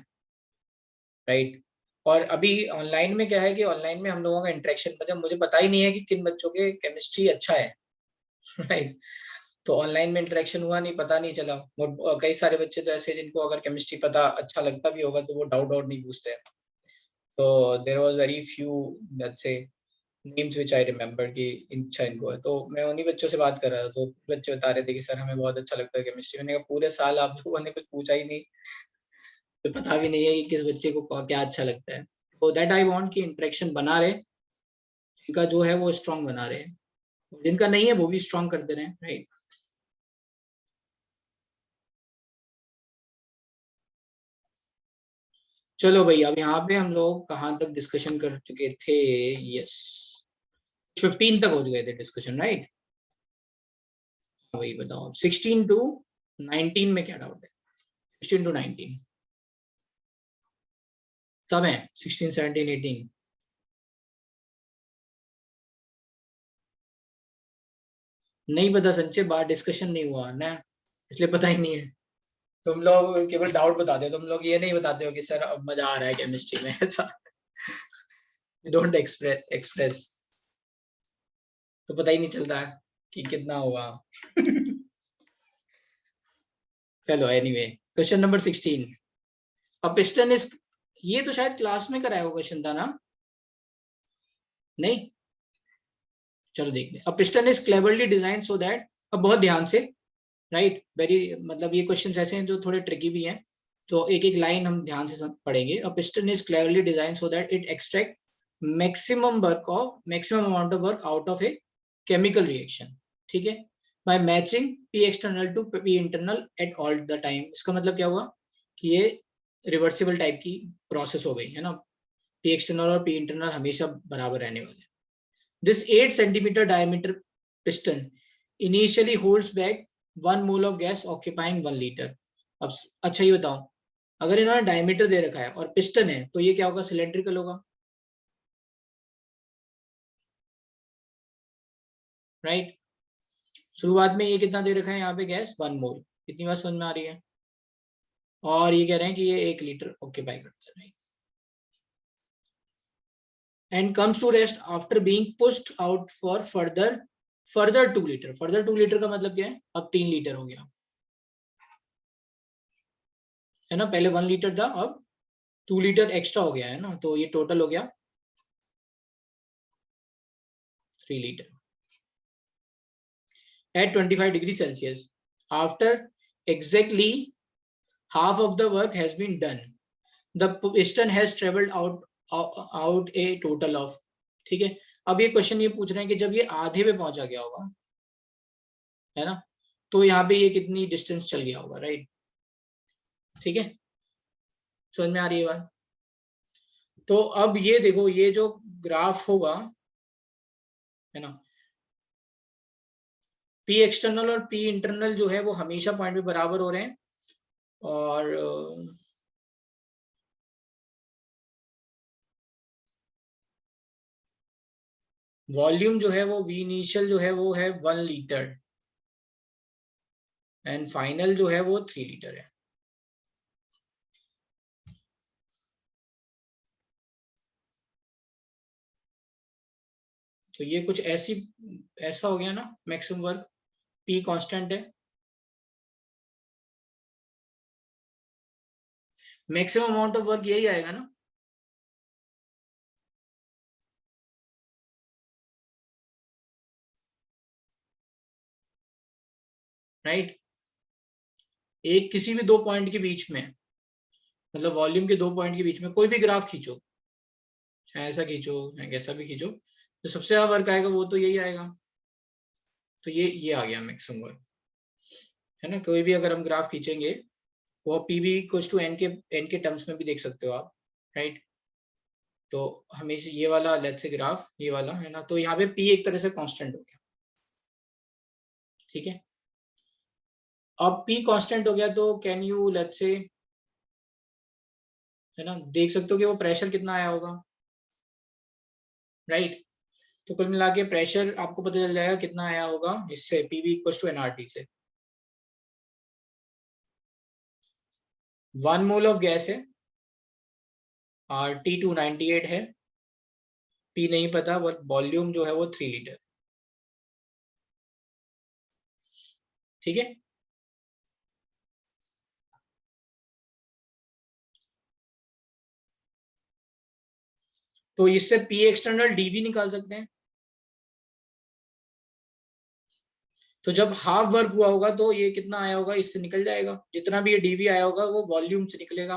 राइट। और अभी ऑनलाइन में क्या है कि ऑनलाइन में हम लोगों का इंटरेक्शन, मतलब मुझे पता ही नहीं है कि किन बच्चों के केमिस्ट्री अच्छा है, राइट। तो ऑनलाइन में इंटरेक्शन हुआ नहीं, पता नहीं चला। और कई सारे बच्चे तो ऐसे जिनको अगर केमिस्ट्री पता अच्छा लगता भी होगा तो वो डाउट डाउट नहीं पूछते हैं। तो there was very few let's say names which I remember कि अच्छा इनको है। तो मैं उन्हीं बच्चों से बात कर रहा था, तो बच्चे बता रहे थे कि सर हमें बहुत अच्छा लगता है केमिस्ट्री। मैंने कहा पूरे साल आप लोगों ने कुछ पूछा ही नहीं, तो पता भी नहीं है कि किस बच्चे को क्या अच्छा लगता है। तो दैट आई वांट कि इंटरेक्शन बना रहे, जिनका जो है वो स्ट्रांग बना रहे, जिनका नहीं है वो भी स्ट्रांग करते रहे, राइट। चलो भाई, अब यहाँ पे हम लोग कहाँ तक डिस्कशन कर चुके थे? यस, 15 तक हो गए थे डिस्कशन, राइट। वही बताओ 16 टू 19 में क्या डाउट है? 16 टू 19 सब है, 16 17 18 नहीं पता संचय, बात डिस्कशन नहीं हुआ ना, इसलिए पता ही नहीं है। तुम लोग केवल डाउट बताते हो, तुम लोग ये नहीं बताते हो कि सर अब मजा आ रहा है केमिस्ट्री में, ऐसा डोंट एक्सप्रेस, तो पता ही नहीं चलता कि कितना हुआ। चलो anyway, question number 16, a piston is, ये तो शायद क्लास में कराया हुआ क्वेश्चन था ना? नहीं, चलो देख ले। A piston is cleverly design so that, अब बहुत ध्यान से, राइट, वेरी, मतलब ये क्वेश्चन ऐसे हैं जो थोड़े ट्रिकी भी हैं, तो एक एक लाइन हम ध्यान से पढ़ेंगे। A piston is cleverly design so that it extract maximum amount of work out of a chemical reaction, ठीक है, by matching P external to P internal at all the time. इसका मतलब क्या हुआ कि ये रिवर्सिबल टाइप की process हो गई है ना, पी एक्सटर्नल और पी इंटरनल हमेशा बराबर रहने वाले। This 8 centimetre diameter piston initially holds back 1 mole of gas occupying 1 liter। अब अच्छा ये बताओ, अगर इन्होंने डायमीटर दे रखा है और पिस्टन है तो ये क्या होगा? सिलेंड्रिकल होगा। राइट। शुरुआत में ये कितना दे रखा है यहाँ पे गैस 1 मोल, कितनी बात समझ में आ रही है, और ये कह रहे हैं कि ये 1 लीटर ऑक्यूपाई करता है, and comes to rest after being pushed out for further 2 litre. further 2 litre का मतलब क्या है, अब 3 लीटर हो गया है ना, पहले 1 लीटर था अब 2 लीटर एक्स्ट्रा हो गया है ना, तो ये टोटल हो गया 3 litre at 25 degree Celsius after exactly half of the work has been done, the piston has traveled out a total of, ठीक है। अब ये क्वेश्चन ये पूछ रहे हैं कि जब ये आधे पे पहुंचा गया होगा है ना, तो यहाँ पे ये कितनी डिस्टेंस चल गया होगा, राइट। ठीक है, समझ में आ रही है बात। तो अब ये देखो, ये जो ग्राफ होगा है ना, पी एक्सटर्नल और पी इंटरनल जो है वो हमेशा पॉइंट पे बराबर हो रहे हैं, और वॉल्यूम जो है वो वी इनिशियल जो है वो है 1 लीटर एंड फाइनल जो है वो 3 लीटर है। तो ये कुछ ऐसा हो गया ना, मैक्सिमम वर्क पी कांस्टेंट है, मैक्सिमम अमाउंट ऑफ वर्क यही आएगा ना, राइट। एक किसी भी 2 पॉइंट के बीच में, मतलब वॉल्यूम के 2 पॉइंट के बीच में कोई भी ग्राफ खींचो, चाहे ऐसा खींचो चाहे कैसा भी खींचो, तो सबसे ज्यादा वर्क आएगा वो तो यही आएगा। तो ये आ गया मैक्सिमम वर्क है ना। कोई भी अगर हम ग्राफ खींचेंगे वो पीवी इक्वल्स टू एन के टर्म्स में भी देख सकते हो आप, राइट। तो हमेशा ये वाला लेट्स से ग्राफ ये वाला है ना, तो यहाँ पे पी एक तरह से कांस्टेंट हो गया, ठीक है। अब पी कांस्टेंट हो गया तो कैन यू लेट्स से है ना, देख सकते हो कि वो प्रेशर कितना आया होगा, राइट। तो कुल मिला के प्रेशर आपको पता चल जाएगा कितना आया होगा इससे, पीवी इक्वल्स टू एनआरटी से। 1 मोल ऑफ गैस है, आरटी 298 है, पी नहीं पता, बट वॉल्यूम जो है वो 3 लीटर, ठीक है। तो इससे पी एक्सटर्नल डीवी निकाल सकते हैं। तो जब हाफ वर्क हुआ होगा तो ये कितना आया होगा इससे निकल जाएगा, जितना भी ये डीवी आया होगा वो वॉल्यूम से निकलेगा,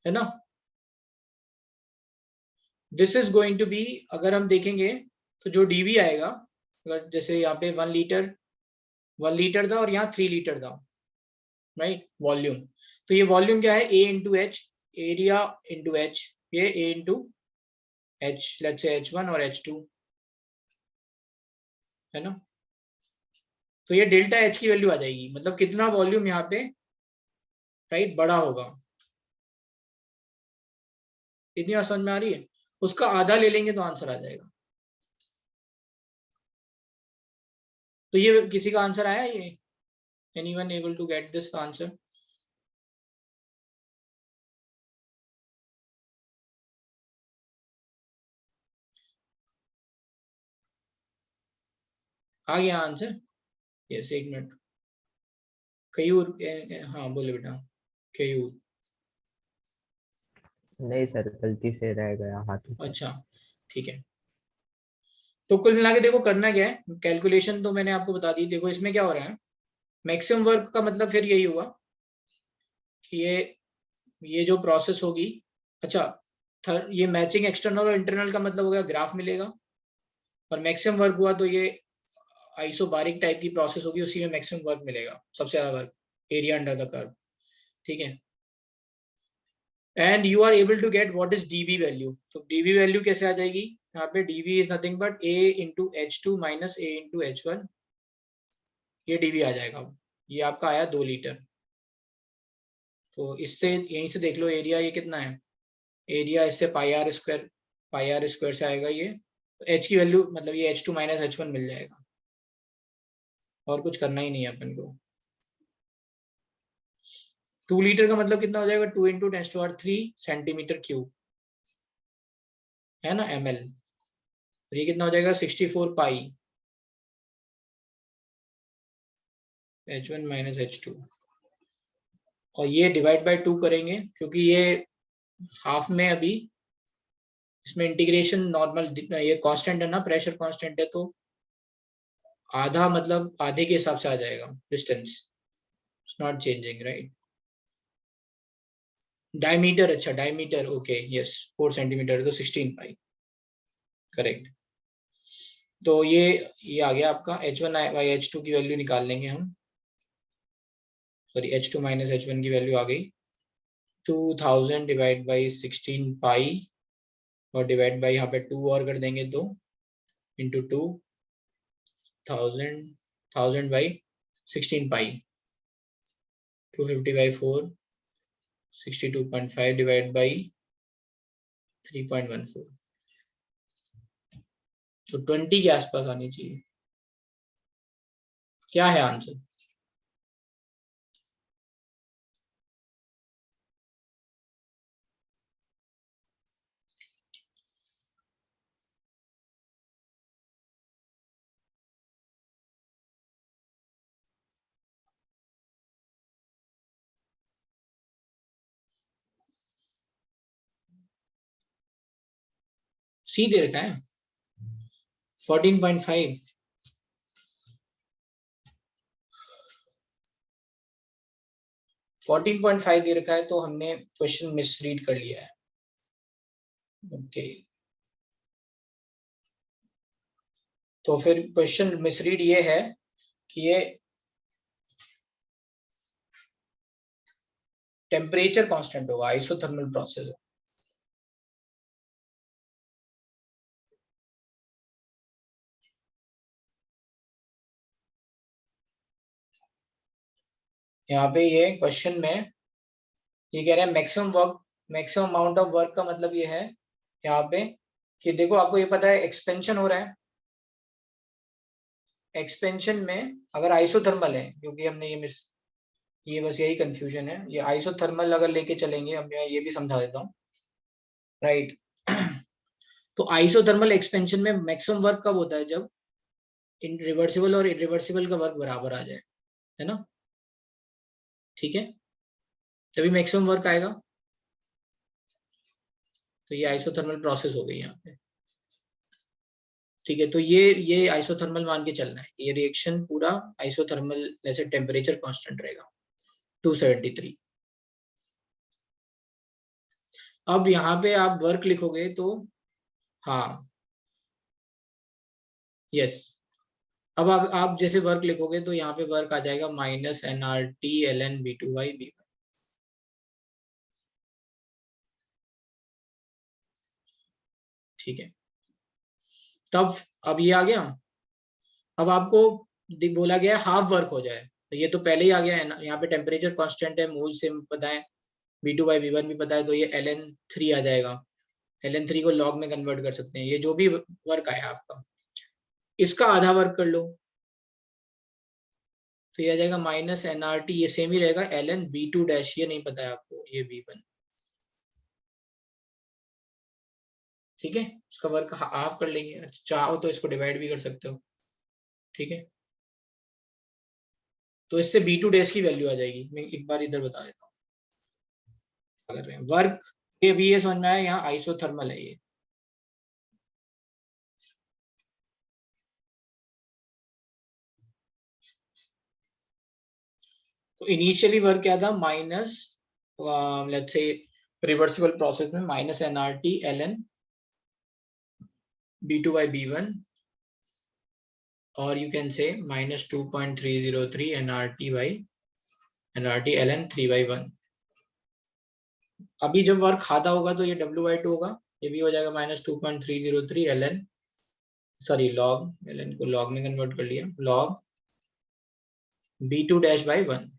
है ना। This is going to be, अगर हम देखेंगे तो जो डीवी आएगा, अगर जैसे यहाँ पे 1 लीटर था और यहाँ 3 लीटर था, राइट, वॉल्यूम। तो ये वॉल्यूम क्या है, A into H, area into H, ये A into H, let's say H1 और H2 है ना। तो ये डेल्टा एच की वैल्यू आ जाएगी, मतलब कितना वॉल्यूम यहाँ पे, राइट, बड़ा होगा। इतनी बात समझ में आ रही है, उसका आधा ले लेंगे तो आंसर आ जाएगा। तो ये किसी का आंसर आया, ये anyone able to get this answer? आ गया आंसर? यस, एक मिनट। कयूर, हाँ बोले बेटा, कयूर। नहीं सर, गलती से रह गया हाथ। अच्छा ठीक है। तो कुल मिला के देखो करना क्या है, कैलकुलेशन तो मैंने आपको बता दी। देखो इसमें क्या हो रहा है, मैक्सिमम वर्क का मतलब फिर यही होगा कि ये जो प्रोसेस होगी, अच्छा ये मैचिंग एक्सटर्नल और इंटरनल का मतलब हो गया ग्राफ मिलेगा, और मैक्सिमम वर्क हुआ तो ये आइसोबारिक टाइप की प्रोसेस होगी, उसी में मैक्सिमम वर्क मिलेगा, सबसे ज्यादा work, area under the curve, ठीक है। And you are able to get what is DB value. तो डीबी वैल्यू कैसे आ जाएगी, यहाँ पे DB is nothing but a into H2 minus a into H1, ये डीबी आ जाएगा। ये आपका आया 2 लीटर। तो इससे यहीं से देख लो एरिया ये कितना है, एरिया इससे पाई आर स्क्वायर से आएगा ये एच की वैल्यू मतलब ये H2 माइनस H1 मिल जाएगा, और कुछ करना ही नहीं है अपन को। 2 लीटर का मतलब कितना हो जाएगा, 2 इंटू 10⁻³ सेंटीमीटर क्यूब, है ना, ml। ये कितना हो जाएगा, 64 पाई H1 माइनस H2, और ये डिवाइड बाय 2 करेंगे क्योंकि ये हाफ में अभी इसमें इंटीग्रेशन नॉर्मल, ये कांस्टेंट है ना, प्रेशर कांस्टेंट है, तो आधा मतलब आधे के हिसाब से आ जाएगा distance, it's not changing, right. Diameter, अच्छा डायमीटर, ओके यस, 4 सेंटीमीटर, तो 16 पाई, करेक्ट। तो ये आ गया आपका H1 बाई H2 की वैल्यू निकाल लेंगे हम, सॉरी H2 माइनस H1 की वैल्यू आ गई 2000 डिवाइड बाई 16 पाई, और डिवाइड बाई यहाँ पे 2 और कर देंगे तो into 2, 1000 by 16 pi, 250 by 4, 62.5 divide by 3.14, तो 20 के आसपास आनी चाहिए। क्या है आंसर? सी दे रखा है 14.5, दे रखा है, तो हमने क्वेश्चन मिसरीड कर लिया है। ओके, तो फिर क्वेश्चन मिसरीड ये है कि ये टेम्परेचर कांस्टेंट होगा, आइसोथर्मल प्रोसेस है। यहाँ पे ये क्वेश्चन में ये कह रहे हैं मैक्सिमम अमाउंट ऑफ वर्क का मतलब ये है यहाँ पे कि देखो आपको ये पता है एक्सपेंशन हो रहा है, एक्सपेंशन में अगर आइसोथर्मल है, क्योंकि हमने ये बस यही कंफ्यूजन है, ये आइसोथर्मल अगर लेके चलेंगे, अब मैं ये भी समझा देता हूँ, राइट। तो आइसोथर्मल एक्सपेंशन में मैक्सिमम वर्क कब होता है, जब इन रिवर्सिबल और इरिवर्सिबल का वर्क बराबर आ जाए, है ना, ठीक है, तभी मैक्सिमम वर्क आएगा। तो ये आइसोथर्मल प्रोसेस हो गई यहाँ पे, ठीक है। तो ये आइसोथर्मल मान के चलना है, ये रिएक्शन पूरा आइसोथर्मल, जैसे टेम्परेचर कांस्टेंट रहेगा 273। अब यहाँ पे आप वर्क लिखोगे तो हाँ, यस, अब आप जैसे वर्क लिखोगे तो यहाँ पे वर्क आ जाएगा माइनस nRT/ln/V2/V1, ठीक है। तब अब ये आ गया, अब आपको बोला गया है हाफ वर्क हो जाए, तो ये तो पहले ही आ गया है ना, यहाँ पे टेम्परेचर कांस्टेंट है, मोल से पता है, V2/V1 भी पता है, तो ये ln3 आ जाएगा। ln3 को लॉग में कन्वर्ट कर सकते हैं, ये जो भी वर्क आया आपका, इसका आधा वर्क कर लो, तो ये आ जाएगा माइनस nRT, ये सेम ही रहेगा, ln/V2-, ये नहीं पता है आपको, ये V1, ठीक है। इसका वर्क हाफ कर लेंगे, चाहो तो इसको डिवाइड भी कर सकते हो, ठीक है। तो इससे V2 की वैल्यू आ जाएगी, मैं एक बार इधर बता देता हूँ कर रहे हैं वर्क, ये भी ये समझ में आया, यहाँ आइसोथर्मल है ये, तो इनिशियली वर्क क्या था, minus let's say reversible process में माइनस nRT/ln/V2/V1, और you can say minus 2.303 nRT/ln3/1। अभी जब वर्क खाता होगा तो ये W/2 होगा, ये भी हो जाएगा minus 2.303 ln, sorry log, ln को लॉग में कन्वर्ट कर लिया, लॉग V2-/1,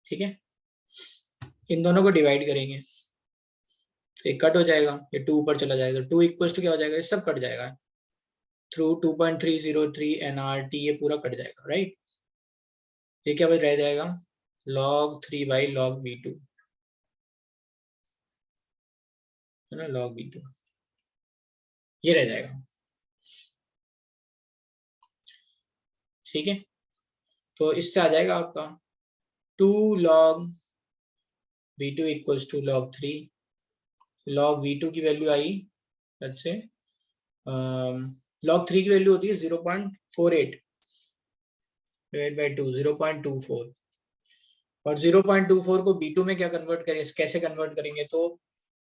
ठीक है। इन दोनों को डिवाइड करेंगे तो ये कट हो जाएगा, ये 2 ऊपर चला जाएगा, 2 इक्वल्स टू क्या हो जाएगा, ये सब कट जाएगा थ्रू 2.303 NRT, ये पूरा कट जाएगा, राइट। ये क्या रह जाएगा, log 3 by log V2, है ना, log V2 ये रह जाएगा, ठीक है। तो इससे आ जाएगा आपका 2 log V2 equals to log 3, log V2 की वैल्यू आई अच्छे, log 3 की वैल्यू होती है 0.48 डिवाइड बाई 2, 0.24, और 0.24 को B2 में क्या कन्वर्ट करें, कैसे कन्वर्ट करेंगे, तो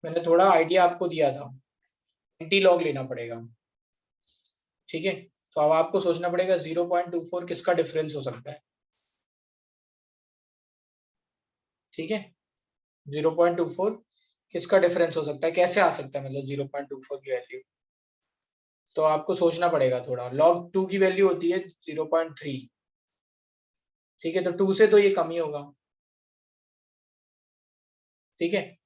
मैंने थोड़ा आइडिया आपको दिया था, एंटी लॉग लेना पड़ेगा, ठीक है। तो अब आपको सोचना पड़ेगा 0.24 किसका डिफरेंस हो सकता है, ठीक है, 0.24 किसका डिफरेंस हो सकता है, कैसे आ सकता है, मतलब 0.24 की वैल्यू, तो आपको सोचना पड़ेगा थोड़ा। log 2 की वैल्यू होती है 0.3, ठीक है, तो 2 से तो ये कम ही होगा, ठीक है।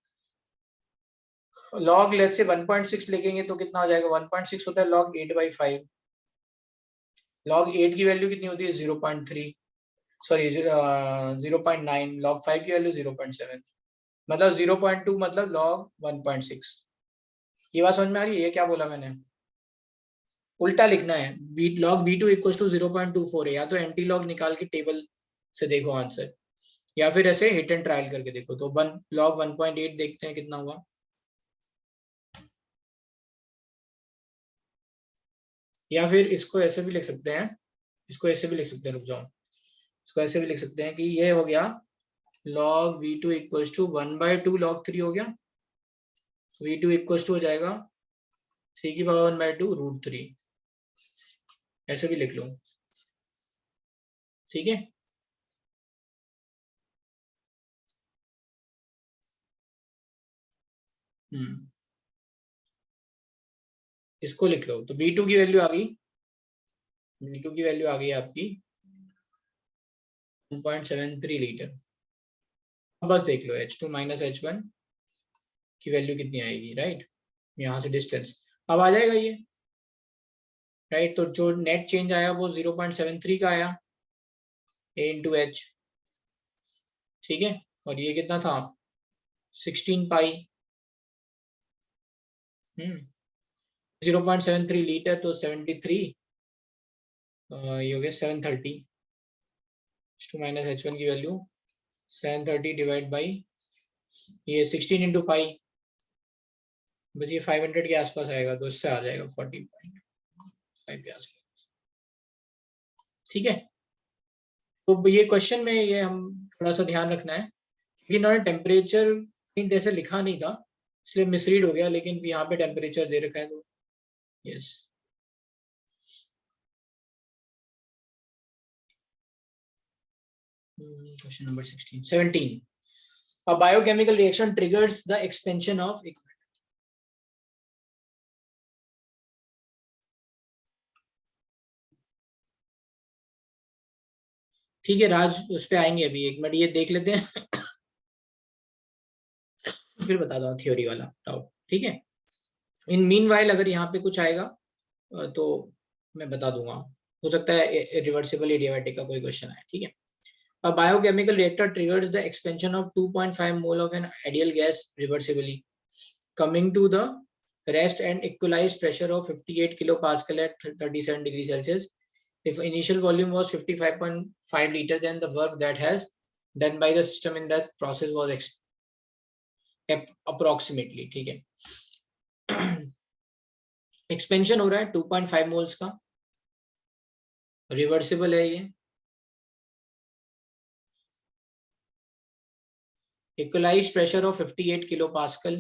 log लेट से 1.6 लिखेंगे तो कितना हो जाएगा, 1.6 होता है log 8/5, log 8 की वैल्यू कितनी होती है 0.3, सॉरी 0.9, log 5 की वैल्यू 0.7, मतलब 0.2 मतलब log 1.6। ये बात समझ में आ रही है, ये क्या बोला मैंने, उल्टा लिखना है, log B2 इक्वल टू 0.24 है, या तो एंटी लॉग निकाल के टेबल से देखो आंसर, या फिर ऐसे हिट एंड ट्रायल करके देखो, तो log 1.8 देखते हैं कितना हुआ, या फिर इसको ऐसे भी लिख सकते हैं, इसको ऐसे भी लिख सकते हैं, रुक जाओ, इसको ऐसे भी लिख सकते हैं कि ये हो गया log V2 equals to 1/2 log 3 हो गया, V2 इक्वल्स टू हो जाएगा 3 की पावर 1/2 √3, ऐसे भी लिख लो, ठीक है। इसको लिख लो, तो V2 की वैल्यू आ गई, V2 की वैल्यू आ गई आपकी 1.73 लीटर। अब बस देख लो H2 माइनस H1 की वैल्यू कितनी आएगी, राइट, यहाँ से डिस्टेंस अब आ जाएगा ये, राइट। तो जो नेट चेंज आया वो 0.73 का आया A इंटू एच, ठीक है, और ये कितना था 16 पाई, 0.73 लीटर तो 73, ये हो गया 730, H2 माइनस H1 की वैल्यू 730 डिवाइड बाई ये 16 इंटू पाई, बस ये 500 के आसपास आएगा, तो इससे आ जाएगा 40.5 के आसपास, ठीक है। तो ये क्वेश्चन में ये हम थोड़ा सा ध्यान रखना है, क्योंकि इन्होंने टेम्परेचर जैसे लिखा नहीं था इसलिए मिसरीड हो गया, लेकिन यहाँ पे टेम्परेचर दे रखा है, तो yes. Question number 17, a biochemical reaction triggers the expansion of, ठीक है राज, उस पे आएंगे अभी, एक मिनट ये देख लेते हैं फिर बता दो थ्योरी वाला डाउट, ठीक है। इन मीनवाइल अगर यहाँ पे कुछ आएगा तो मैं बता दूंगा, हो सकता है रिवर्सिबल एडियाबैटिक का कोई क्वेश्चन आए, ठीक है। A biochemical reactor triggers the expansion of 2.5 mole of an ideal gas reversibly, coming to the rest and equalized pressure of 58 kilopascal at 37 degrees Celsius. If initial volume was 55.5 liter, then the work that has done by the system in that process was approximately, ठीक है। Expansion हो रहा है 2.5 moles का, reversible है ये, equalized pressure of 58 kilopascal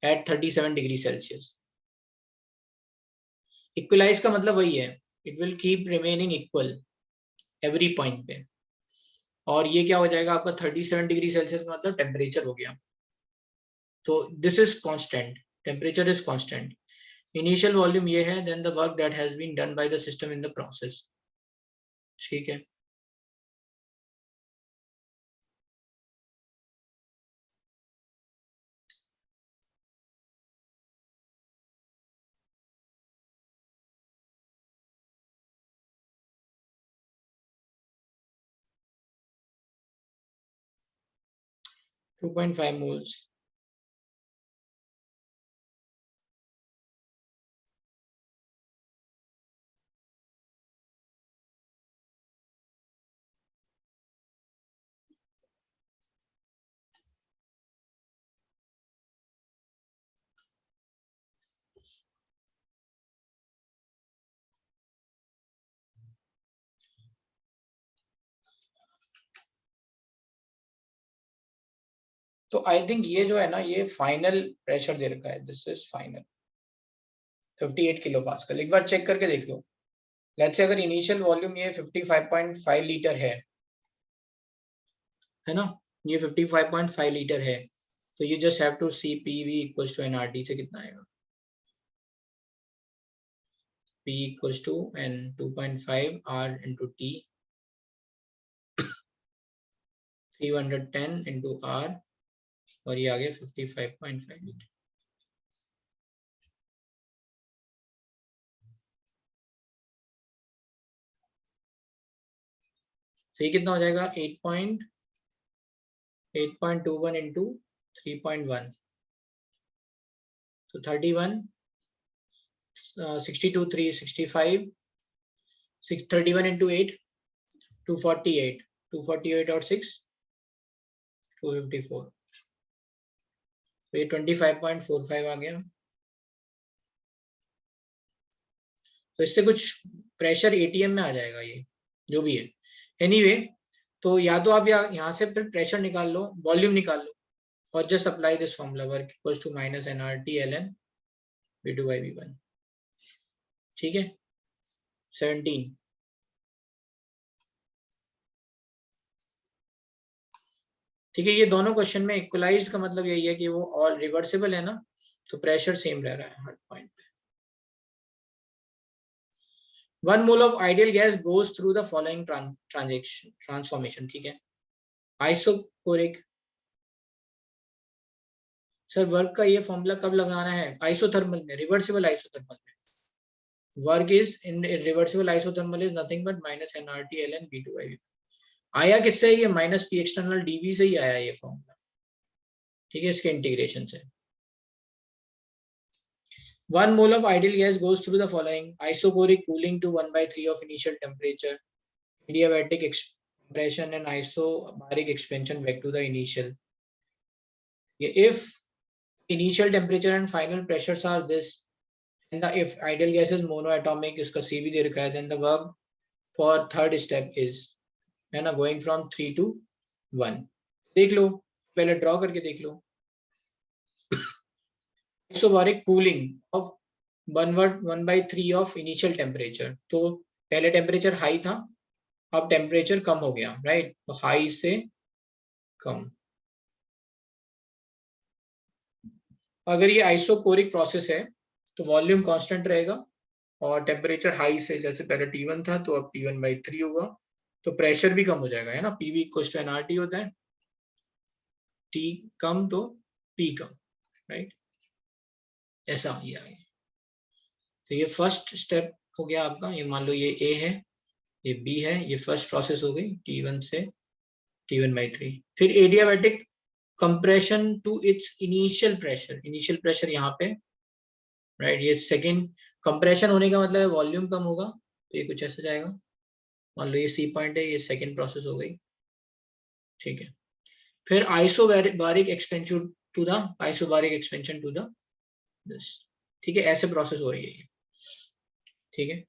at 37 degree Celsius. Equalize का मतलब वही है, it will keep remaining equal every point पे, और ये क्या हो जाएगा आपका 37 डिग्री सेल्सियस मतलब टेम्परेचर हो गया, so this is constant, temperature is constant, initial volume ये है, then the work that has been done by the system in the process, ठीक है। 2.5 moles. तो आई थिंक ये जो है ना, ये फाइनल प्रेशर दे रखा है, this is final 58 kilo pascal. एक बार चेक करके देख लो। लेट्स से अगर इनिशियल वॉल्यूम ये 55.5 लीटर है ना, ये 55.5 लीटर है, तो you just have to see PV equals to NRT से कितना आएगा। P equals to N 2.5 R into T 310 into R, और ये आ गया 55.5 लीटर। तो ये कितना हो जाएगा 8.21 into 3.1, so 31 62 365 31 into 8 248 248 और 6 254, तो ये 25.45 आ गया। तो इससे कुछ प्रेशर एटीएम में आ जाएगा, ये जो भी है। एनीवे तो या तो आप यहाँ से फिर प्रेशर निकाल लो, वॉल्यूम निकाल लो, और just apply this formula, work equals to minus NRT LN V2 by V1। ठीक है 17। ठीक है, ये दोनों क्वेश्चन में इक्वलाइज्ड का मतलब यही है कि वो ऑल रिवर्सिबल है ना, तो प्रेशर सेम रह रहा है हर पॉइंट पे। 1 mole of ideal gas goes through the following transformation। ठीक है, आइसोकोरिक। सर वर्क का ये फॉर्मूला कब लगाना है? आइसोथर्मल में, रिवर्सिबल आइसोथर्मल में। Work is in reversible isothermal is nothing but minus NRT LN V2 by V1। आया किससे? ये माइनस पी एक्सटर्नल डीवी से ही आया ये फॉर्मूला। ठीक है, इसके इंटीग्रेशन से। 1 mole of ideal gas goes through the following: isobaric cooling to 1/3 of initial temperature, adiabatic compression and isobaric expansion back to the initial. If initial temperature and final pressures are this, and if ideal gas is monoatomic, इसका CV दे रखा है, then the verb for third step is, है ना, going from 3 to 1। देख लो, पहले draw करके देख लो। isobaric cooling of 1/3 of initial temperature, तो पहले टेम्परेचर हाई था, अब टेम्परेचर कम हो गया, राइट? तो हाई से कम। अगर ये आइसोकोरिक प्रोसेस है तो वॉल्यूम कांस्टेंट रहेगा, और टेम्परेचर हाई से, जैसे पहले T1 था तो अब T1/3 होगा, तो प्रेशर भी कम हो जाएगा, है ना। PV इक्वल्स टू एनआरटी होता है, T कम तो P कम, राइट? ऐसा ये आएगा। तो ये फर्स्ट स्टेप हो गया आपका। ये मान लो ये A है, ये B है, ये फर्स्ट प्रोसेस हो गई T1 से T1/3। फिर adiabatic compression to its initial pressure. Initial pressure यहाँ पे, राइट? ये सेकेंड कंप्रेशन होने का मतलब है वॉल्यूम कम होगा, तो ये कुछ ऐसा जाएगा। मान लो ये C पॉइंट है, ये सेकेंड प्रोसेस हो गई। ठीक है, फिर isobaric expansion to the this. ठीक है, ऐसे प्रोसेस हो रही है। ठीक है,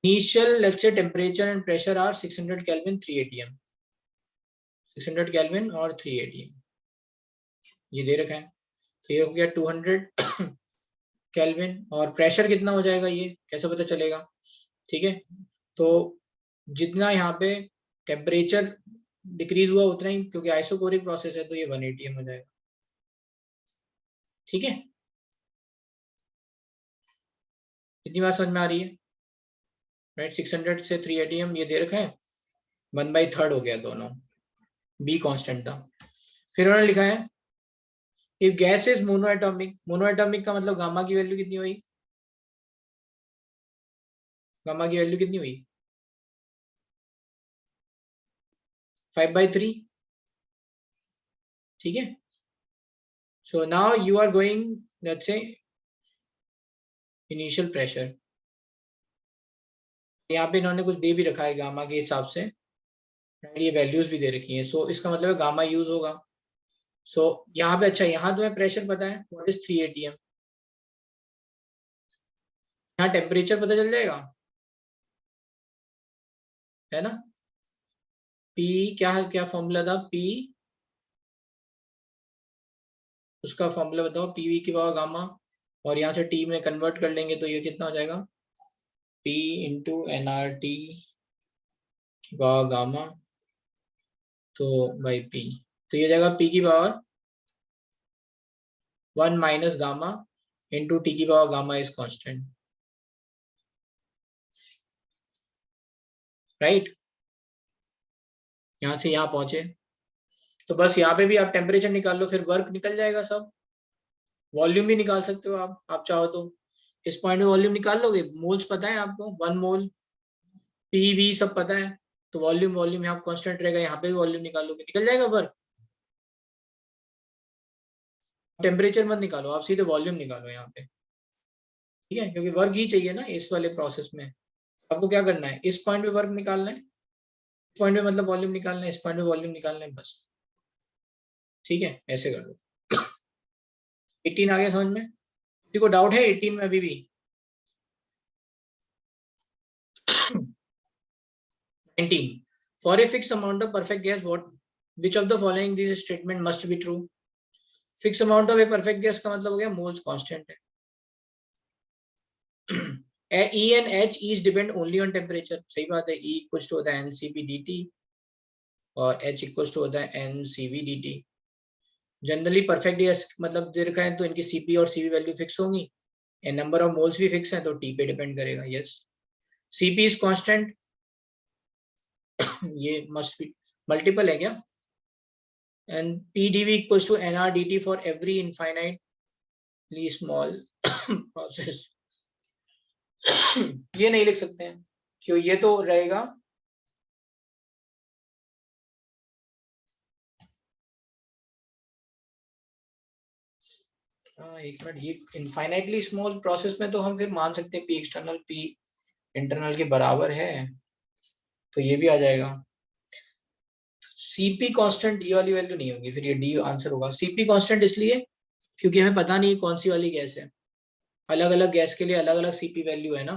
initial let's say temperature and pressure are 600 kelvin 3 atm, 600 kelvin और 3 atm ये दे रखा है। तो ये हो गया 200 केल्विन, और प्रेशर कितना हो जाएगा ये कैसे पता चलेगा? ठीक है, तो जितना यहाँ पे टेम्परेचर डिक्रीज हुआ उतना ही, क्योंकि आइसोकोरिक प्रोसेस है तो ये 1 atm हो जाएगा। ठीक है, इतनी बात समझ में आ रही है, राइट? 600 से 3 atm ये दे रखा है, 1/3 हो गया दोनों, B कांस्टेंट था। फिर उन्होंने लिखा है if gas is monoatomic. Monoatomic का मतलब गामा की वैल्यू कितनी हुई? गामा की वैल्यू कितनी हुई? 5/3। ठीक है। So now you are going, let's say initial pressure, यहाँ पे इन्होंने कुछ दे भी रखा है गामा के हिसाब से, ये वैल्यूज भी दे रखी है। सो इसका मतलब है गामा यूज होगा। सो यहाँ पे अच्छा, यहाँ तुम्हें प्रेशर पता है, व्हाट इज 3 atm, यहाँ टेम्परेचर पता चल जाएगा, है ना। पी क्या है, क्या फॉर्मूला था, पी उसका फॉर्मूला बताओ, पीवी की पावर गामा, और यहाँ से टी में कन्वर्ट कर लेंगे तो ये कितना हो जाएगा, P into N R T की पावर गामा, तो बाई पी, तो ये जाएगा पी की power 1 minus gamma into T की power gamma is constant, right. यहाँ से यहाँ पहुंचे, तो बस यहाँ पे भी आप टेम्परेचर निकाल लो, फिर वर्क निकल जाएगा सब। वॉल्यूम भी निकाल सकते हो आप चाहो तो, इस पॉइंट में वॉल्यूम निकाल लोगे, मोल्स पता है आपको, 1 मोल, पी वी सब पता है, तो वॉल्यूम वॉल्यूम यहाँ कांस्टेंट रहेगा, यहाँ पे भी वॉल्यूम निकालोगे, निकल जाएगा वर्क। टेम्परेचर मत निकालो, आप सीधे वॉल्यूम निकालो यहाँ पे, ठीक है, क्योंकि वर्क ही चाहिए ना इस वाले प्रोसेस में। आपको क्या करना है, इस पॉइंट पे वर्क निकालना है, इस पॉइंट पे मतलब वॉल्यूम निकालना है, इस पॉइंट पे वॉल्यूम निकालना है, बस, ठीक है, ऐसे कर लो। 18 आ गया समझ में, किसी को डाउट है 18 में अभी भी? 19, for a fixed amount of perfect gas, which of the following these statement must be true? Fix amount of a perfect gas का मतलब हो गया मोल्स कांस्टेंट है। E and H each depend only on temperature, सही बात है, E equals to होता है NCV dt और H इक्वल्स टू होता है NCV dt। Generally perfect gas मतलब दे रखा है तो इनकी CP और CV वैल्यू फिक्स होंगी, एंड नंबर ऑफ मोल्स भी फिक्स है, तो T पे डिपेंड करेगा। यस, CP इज कांस्टेंट, ये मस्ट बी मल्टीपल है क्या, and PdV equals to NRDT for every infinitely small process। ये नहीं लिख सकते हैं क्यों, ये तो रहेगा एक मिनट, ये इनफाइनाइटली स्मॉल प्रोसेस में तो हम फिर मान सकते हैं P एक्सटर्नल P इंटरनल के बराबर है, तो ये भी आ जाएगा। CP कांस्टेंट, डी वाली वैल्यू नहीं होगी, फिर ये डी आंसर होगा। CP कांस्टेंट इसलिए क्योंकि हमें पता नहीं कौन सी वाली गैस है, अलग अलग गैस के लिए अलग अलग CP वैल्यू है ना,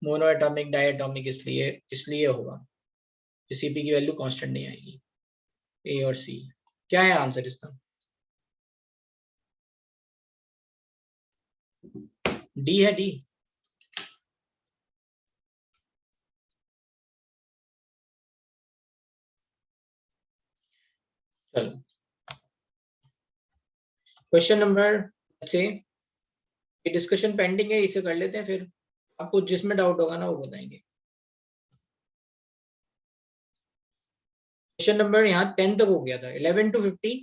मोनो एटॉमिक डाई एटॉमिक, इसलिए होगा, CP की वैल्यू कांस्टेंट नहीं आएगी। ए और सी क्या है आंसर इसका, डी है, डी। चलो क्वेश्चन नंबर से डिस्कशन पेंडिंग है, इसे कर लेते हैं, फिर आपको जिसमें डाउट होगा ना वो बताएंगे। क्वेश्चन नंबर यहाँ 10 तक हो गया था, 11 to 15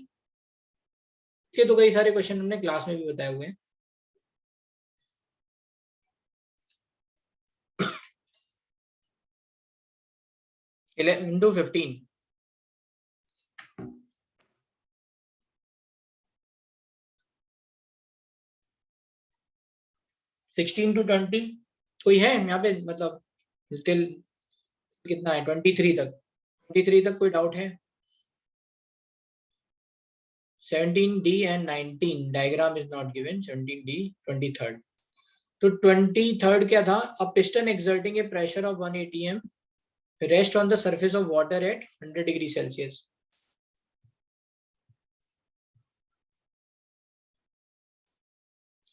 इसके तो कई सारे क्वेश्चन हमने क्लास में भी बताए हुए हैं। into 15 16 to 20 कोई है यहाँ पे, मतलब टिल कितना है 23 तक, 23 तक कोई डाउट है? 17D and 19 diagram is not given, 17D 23rd, तो 23rd क्या था, a piston exerting a pressure of 1 atm rest on the surface of water at 100 degree Celsius।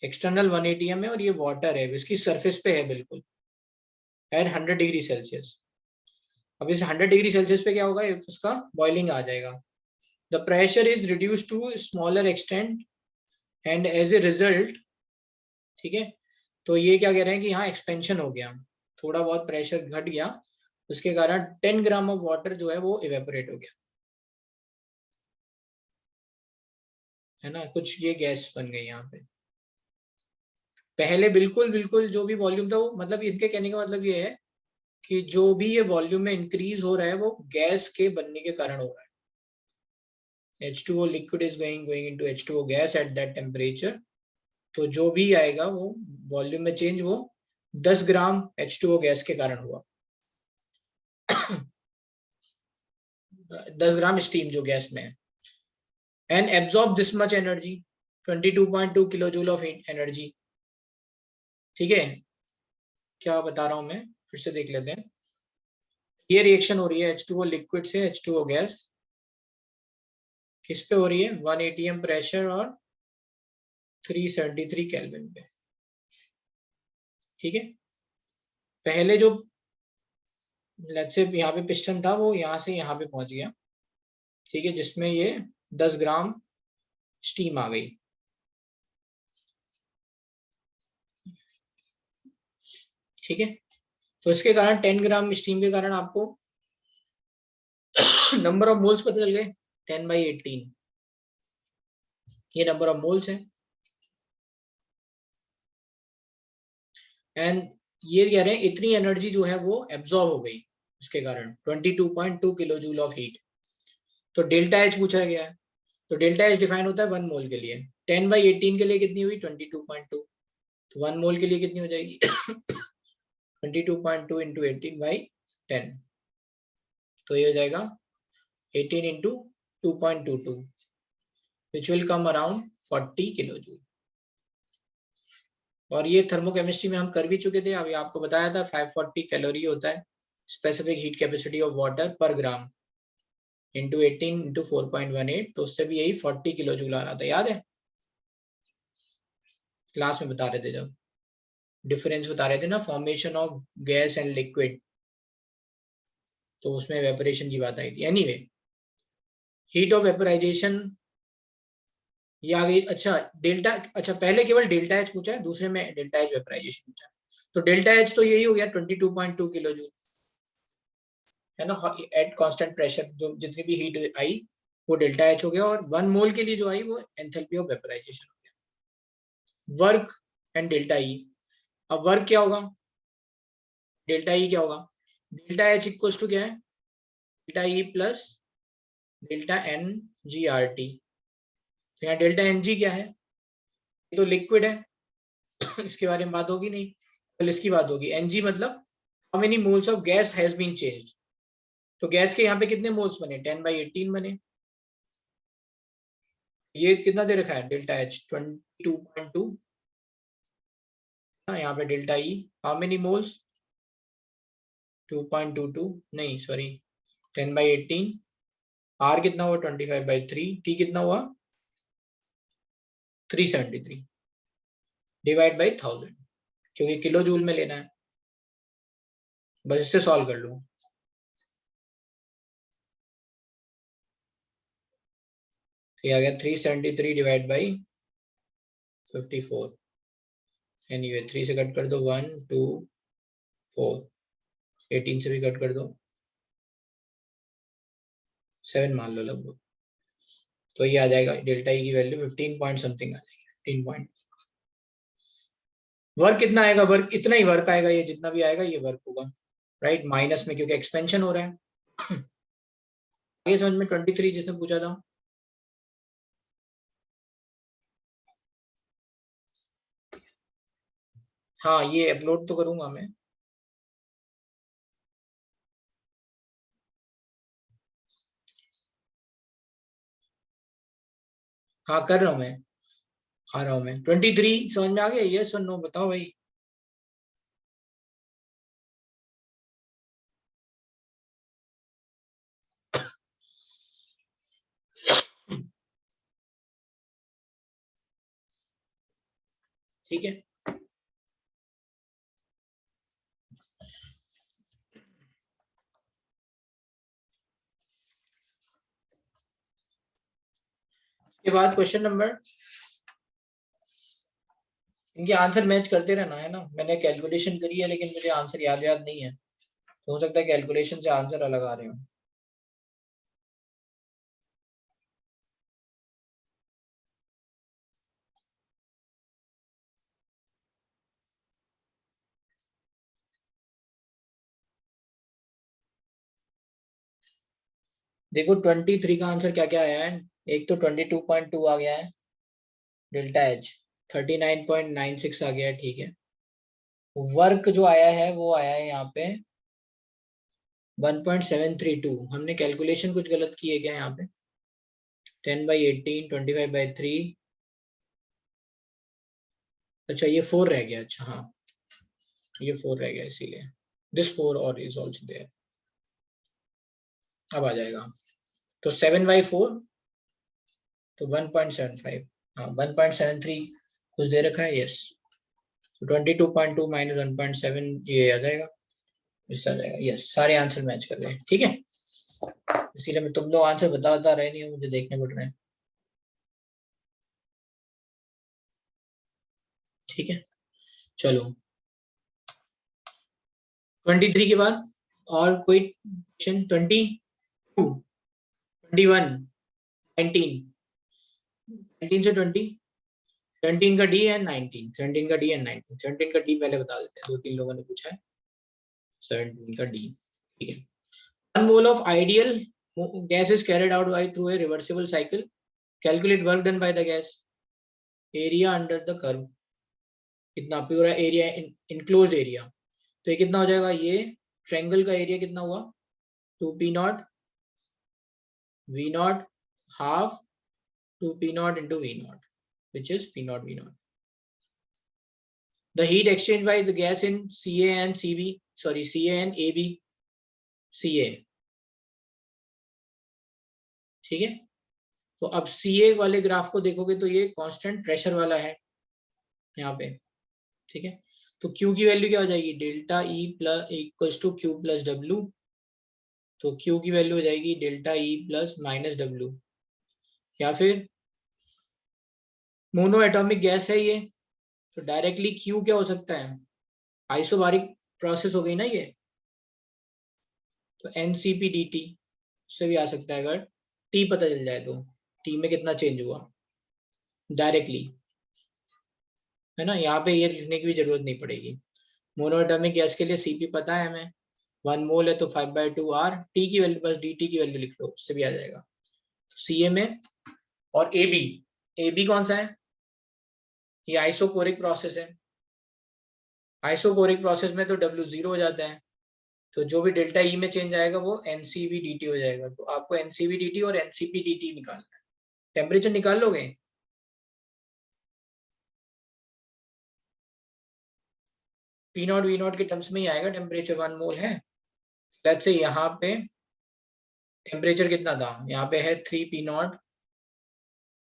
External 1 atm है और ये वाटर है, इसकी सरफेस पे है बिल्कुल, एट 100 डिग्री सेल्सियस। अब इस 100 डिग्री सेल्सियस पे क्या होगा, उसका बॉइलिंग आ जाएगा। The pressure is reduce to smaller extent and as a result, ठीक है, तो ये क्या कह रहे हैं कि यहाँ एक्सपेंशन हो गया, थोड़ा बहुत प्रेशर घट गया, उसके कारण 10 ग्राम ऑफ वाटर जो है वो इवेपोरेट हो गया, है ना, कुछ ये गैस बन गई यहाँ पे। पहले बिल्कुल बिल्कुल जो भी वॉल्यूम था वो, मतलब इनके कहने का मतलब ये है कि जो भी ये वॉल्यूम में इंक्रीज हो रहा है वो गैस के बनने के कारण हो रहा है, H2O liquid is going into H2O gas at that temperature, तो जो भी आएगा वो वॉल्यूम में चेंज वो 10 ग्राम H2O गैस के कारण हुआ। 10 ग्राम स्टीम जो गैस में है, and absorb this much energy, 22.2 kilo joule of energy. ठीक है, क्या बता रहा हूं मैं, फिर से देख लेते हैं। ये रिएक्शन हो रही है H2O लिक्विड से H2O गैस, किस पे हो रही है, 1 atm प्रेशर और 373 केल्विन पे। ठीक है, पहले जो लेट्स से यहाँ पे पिस्टन था वो यहाँ से यहाँ पे पहुंच गया। ठीक है, जिसमें ये 10 ग्राम स्टीम आ गई। ठीक है, तो इसके कारण 10 ग्राम स्टीम के कारण आपको नंबर ऑफ मोल्स पता चल गए, 10/18 ये नंबर ऑफ मोल्स है। एंड ये कह रहे हैं इतनी एनर्जी जो है वो एब्जॉर्ब हो गई इसके कारण, 22.2 किलो जूल ऑफ हीट। तो डेल्टा एच पूछा गया है, तो डेल्टा एच डिफाइन होता है 1 मोल के लिए। 10/18 के लिए कितनी हुई, 22.2, तो 1 मोल के लिए कितनी हो जाएगी 22.2 इंटू 18/10, तो ये हो जाएगा 18 into 2.22 which will come around 40 kilo joule. और ये थर्मोकेमिस्ट्री में हम कर भी चुके थे, अभी आपको बताया था 540 कैलोरी होता है specific heat capacity of water पर ग्राम इंटू 18 इंटू 4.18, तो उससे भी यही 40 किलो जूल आ रहा था, याद है क्लास में बता रहे थे जब डिफरेंस बता रहे थे ना, formation of gas and liquid, तो उसमें वेपोरेशन की बात आई थी। एनीवे, हीट ऑफ वेपोराइजेशन ये आ गई। अच्छा डेल्टा, अच्छा पहले केवल डेल्टा एच पूछा है, दूसरे में डेल्टा एच वेपोराइजेशन पूछा है। तो डेल्टा एच तो यही हो गया 22.2 किलो जूल, है ना, एट कांस्टेंट प्रेशर जो जितनी भी हीट आई वो डेल्टा एच हो गया, और 1 मोल के लिए जो आई वो एंथैल्पी ऑफ वेपोराइजेशन हो गया। वर्क एंड डेल्टा ई, अब वर्क क्या होगा, डेल्टा ई क्या होगा, डेल्टा एच इक्वल्स टू क्या है, delta E plus delta N G R T. तो यहाँ डेल्टा एन जी क्या है, ये तो लिक्विड है इसके बारे में बात होगी नहीं, कल इसकी बात होगी। एन जी मतलब how many moles of gas has been changed, तो गैस के यहाँ पे कितने मोल्स बने, 10/18 बने। ये कितना दे रखा है डेल्टा एच 22.2, यहाँ पे delta E how many moles 2.22, नहीं सॉरी 10/18, आर कितना हुआ 25/3, टी कितना हुआ 373 डिवाइड बाई 1000, क्योंकि किलो जूल में लेना है, बस इससे सॉल्व कर लो। ये आ गया 373 डिवाइड बाई 54, एनीवे 3 से कट कर दो 1 2 4, 18 से भी कट कर दो 7 मान लो लगभग, तो ये आ जाएगा डेल्टा ई की वैल्यू 15 पॉइंट समथिंग आ जाएगी, 15 पॉइंट। वर्क कितना आएगा, वर्क इतना ही वर्क आएगा, ये जितना भी आएगा ये वर्क होगा, राइट, माइनस में क्योंकि एक्सपेंशन हो रहा है। आगे समझ में 23 जिसने पूछा था, हाँ ये अपलोड तो करूंगा मैं, हाँ कर रहा हूँ मैं, आ रहा हूँ मैं। 23 समझ में आ गया, ये और नो बताओ भाई। ठीक है, के बाद क्वेश्चन नंबर, इनके आंसर मैच करते रहना है ना, मैंने कैलकुलेशन करी है लेकिन मुझे आंसर याद नहीं है, तो हो सकता है कैलकुलेशन से आंसर अलग आ रहे हो। देखो 23 का आंसर क्या क्या आया है। एक तो 22.2 आ गया है डेल्टा एच, 39.96 आ गया है, ठीक है। वर्क जो आया है वो आया है यहाँ पे 1.732। हमने कैलकुलेशन कुछ गलत की है क्या यहाँ पे? 10/18, 25/3, अच्छा ये 4 रह गया, अच्छा हाँ ये 4 रह गया, इसीलिए दिस 4 और इज ऑल्सो देयर। अब आ जाएगा तो 7/4 तो 1.75, हाँ 1.73 कुछ दे रखा है, यस। 22.2 माइनस 1.7 ये आ जाएगा, इससे आ जाएगा, यस। सारे आंसर मैच कर रहे हैं, ठीक है। इसीलिए मैं तुम लोग आंसर बता रहे नहीं हो, मुझे देखने पड़ रहे हैं, ठीक है। चलो 23 के बाद और कोई क्वेश्चन? 22, 21, 19, 19 से 20, 17 का डी एंड 19, 17 का डी एंड 19, 17 का डी पहले बता देते हैं, 2-3 लोगों ने पूछा है। 17 का डी, ठीक है। 1 mole of ideal gas is carried out by through a reversible cycle. Calculate work done by the gas. Area under the curve कितना? पूरा एरिया, इनक्लोज्ड एरिया, तो ये कितना हो जाएगा? ये ट्रायंगल का एरिया कितना हुआ? 2p0 v0 half 2p0 into v0, which is p0 v0. The heat exchanged by the gas in Ca and Cb, sorry Ca and Ab, Ca, ठीक है। तो अब Ca वाले ग्राफ को देखोगे तो ये कांस्टेंट प्रेशर वाला है यहाँ पे, ठीक है। तो Q की वैल्यू क्या हो जाएगी? Delta E plus equals to Q plus W, तो Q की वैल्यू हो जाएगी delta E plus minus W, या फिर मोनो एटॉमिक गैस है ये, तो डायरेक्टली Q क्या हो सकता है? आइसोबारिक प्रोसेस हो गई ना ये, तो NCP/dt से भी आ सकता है अगर T पता चल जाए तो, T में कितना चेंज हुआ डायरेक्टली, है ना। यहाँ पे ये लिखने की भी जरूरत नहीं पड़ेगी। मोनो एटॉमिक गैस के लिए Cp पता है हमें, 1 मोल है तो 5/2 R, T की वैल्यू बस dt की वैल्यू लिख लो, उससे भी आ जाएगा। Ca में और AB कौन सा है? ये आइसोकोरिक प्रोसेस है। आइसोकोरिक प्रोसेस में तो W 0 हो जाता है, तो जो भी डेल्टा E में चेंज आएगा वो NCV/dt हो जाएगा। तो आपको NCV/dt और NCP/dt निकालना है। टेम्परेचर निकाल लोगे? P0 V0 के टर्म्स में ही आएगा, टेम्परेचर 1 मोल है। लेट्स से यहाँ पे टेम्परेचर कितना था? यहाँ पे है 3P0,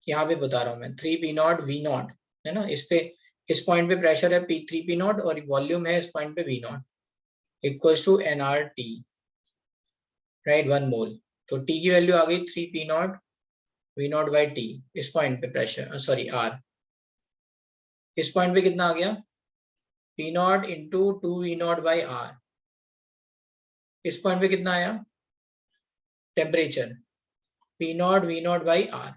यहाँ पे बता रहा हूँ मैं 3P0 V0, है ना। इस पॉइंट पे प्रेशर है P3P0 और वॉल्यूम है इस पॉइंट पे V0 equals to nRT, right, 1 मोल। तो T की वैल्यू आ गई 3P0 V0 बाई T, इस पॉइंट पे प्रेशर, सॉरी R, इस पॉइंट पे कितना आ गया? P0 into 2V0 by R, इस पॉइंट पे कितना आया temperature? P0 V0 by R,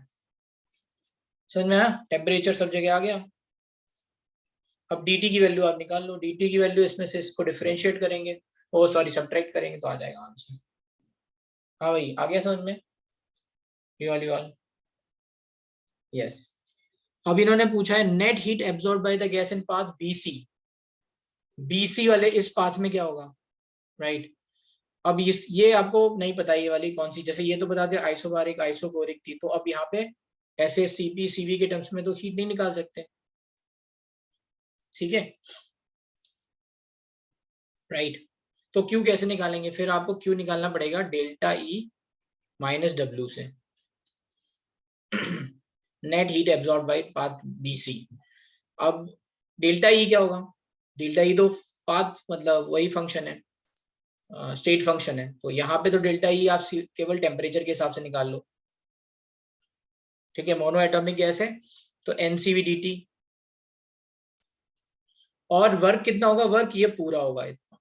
समझ में आया? टेम्परेचर सब जगह आ गया। अब dt की वैल्यू आप निकाल लो, dt की वैल्यू इसमें से इसको डिफरेंशिएट करेंगे, ओ सॉरी सब्ट्रैक्ट करेंगे तो आ जाएगा आंसर। हाँ भाई आ गया समझ में ये वाली बात? यस। अब इन्होंने पूछा है net heat absorb by the gas in path BC वाले इस पाथ में क्या होगा, राइट। अब ये आपको नहीं पता ये वाली कौन सी, जैसे ये तो बता दे आइसोबारिक आइसोकोरिक थी, तो अब यहाँ पे ऐसे Cp Cv के टर्म्स में तो हीट नहीं निकाल सकते, ठीक है, राइट। तो Q कैसे निकालेंगे? फिर आपको Q निकालना पड़ेगा डेल्टा E माइनस W से, net heat absorb by path BC। अब डेल्टा E क्या होगा? डेल्टा E तो पाथ मतलब वही फंक्शन है, स्टेट फंक्शन है, तो यहाँ पे तो डेल्टा E आप केवल टेम्परेचर के हिसाब से निकाल लो, ठीक है। मोनो एटॉमिक गैस है तो NCV/dt, और वर्क कितना होगा? वर्क ये पूरा होगा, इतना,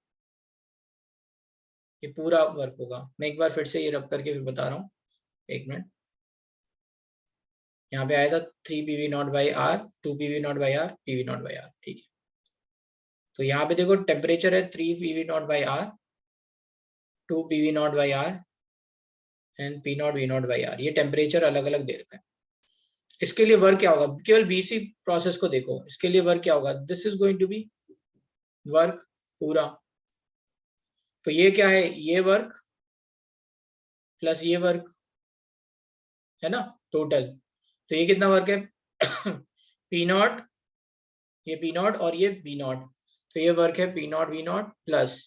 ये पूरा वर्क होगा। मैं एक बार फिर से ये रब करके फिर बता रहा हूँ, एक मिनट। यहाँ पे आया था 3PV0 by R, 2PV0 by R, PV0 by R, ठीक है। तो यहाँ पे देखो टेम्परेचर है 3PV0 by R, 2PV0 by R, and P not V not by R. ये टेम्परेचर अलग अलग दे रखा है। इसके लिए वर्क क्या होगा, केवल बीसी प्रोसेस को देखो, इसके लिए वर्क क्या होगा, this is going to be work पूरा। तो ये क्या है, ये वर्क प्लस ये वर्क है ना टोटल। तो ये कितना वर्क है पी नॉट, ये पी नॉट और ये बी नॉट, तो ये वर्क है P not V not plus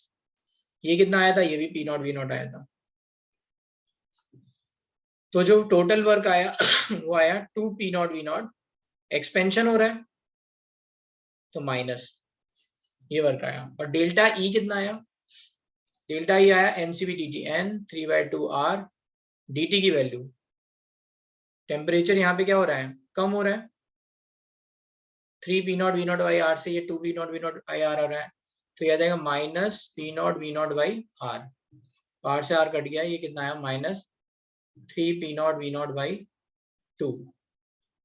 ये कितना आया था, ये भी पी नॉट वी नॉट आया था। तो जो टोटल वर्क आया वो आया 2 P not V not, expansion हो रहा है तो माइनस ये वर्क आया। और डेल्टा ई कितना आया, डेल्टा ई आया NCB dt n 3/2 r dt की वैल्यू। टेम्परेचर यहाँ पे क्या हो रहा है, कम हो रहा है, 3 P not V not by R से ये 2 P not V not by R हो रहा है, तो याद आएगा minus P not V not by R, R से आर कट गया, ये कितना आया minus 3 P not V not by 2।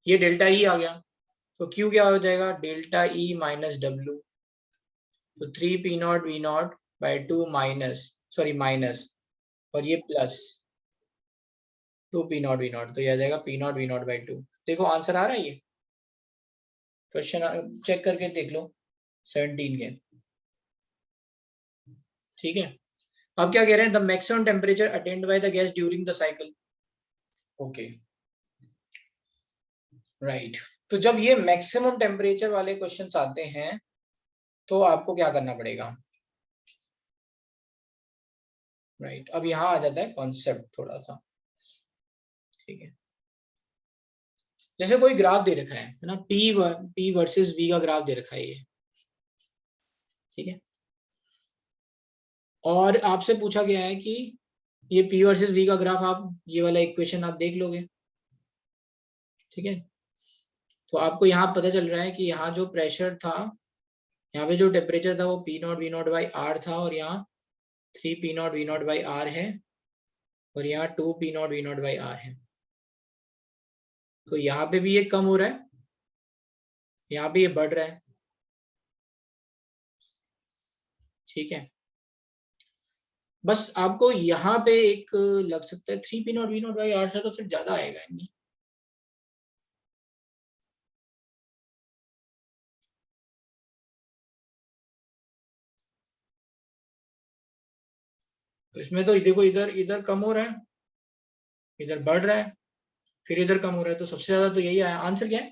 ये डेल्टा ई आ गया, तो क्यू क्या हो जाएगा, डेल्टा ई माइनस डब्ल्यू, तो 3 P not V not by 2 minus, sorry minus, और ये plus 2 P not V not, तो यह आ जाएगा P not V not by 2। देखो आंसर आ रहा है, ये क्वेश्चन चेक करके देख लो 17 के, ठीक है। अब क्या कह रहे हैं, the maximum temperature attend by the gas during the cycle. Okay right, तो जब ये मैक्सिमम टेम्परेचर वाले क्वेश्चंस आते हैं तो आपको क्या करना पड़ेगा, राइट। अब यहाँ आ जाता है कॉन्सेप्ट थोड़ा सा, ठीक है। जैसे कोई ग्राफ दे रखा है ना, P वर्सेस V का ग्राफ दे रखा है ये, ठीक है। और आपसे पूछा गया है कि ये P वर्सेस V का ग्राफ आप ये वाला इक्वेशन आप देख लोगे, ठीक है। तो आपको यहाँ पता चल रहा है कि यहाँ जो प्रेशर था, यहाँ पे जो टेम्परेचर था वो P not V not by R था, और यहाँ 3 P not V not by R है, और यहाँ 2 P not V not by R है। तो यहाँ पे भी ये कम हो रहा है, यहाँ पे ये बढ़ रहा है, ठीक है। बस आपको यहाँ पे एक लग सकता है 3 P not V not by R था, तो फिर ज्यादा आएगा नहीं। तो इसमें तो देखो इधर इधर कम हो रहा है, इधर बढ़ रहा है, फिर इधर कम हो रहा है, तो सबसे ज्यादा तो यही आया। आंसर क्या है,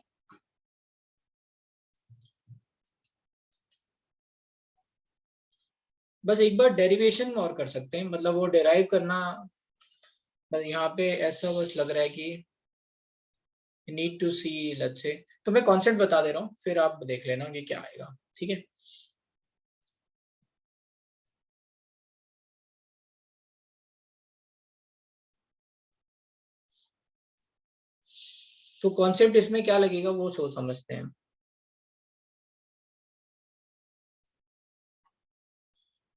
बस एक बार डेरिवेशन और कर सकते हैं, मतलब वो डेराइव करना, बस यहाँ पे ऐसा कुछ लग रहा है कि need to C, let's say, तो मैं कॉन्सेप्ट बता दे रहा हूँ, फिर आप देख लेना कि क्या आएगा, ठीक है। तो कॉन्सेप्ट इसमें क्या लगेगा वो सोच समझते हैं।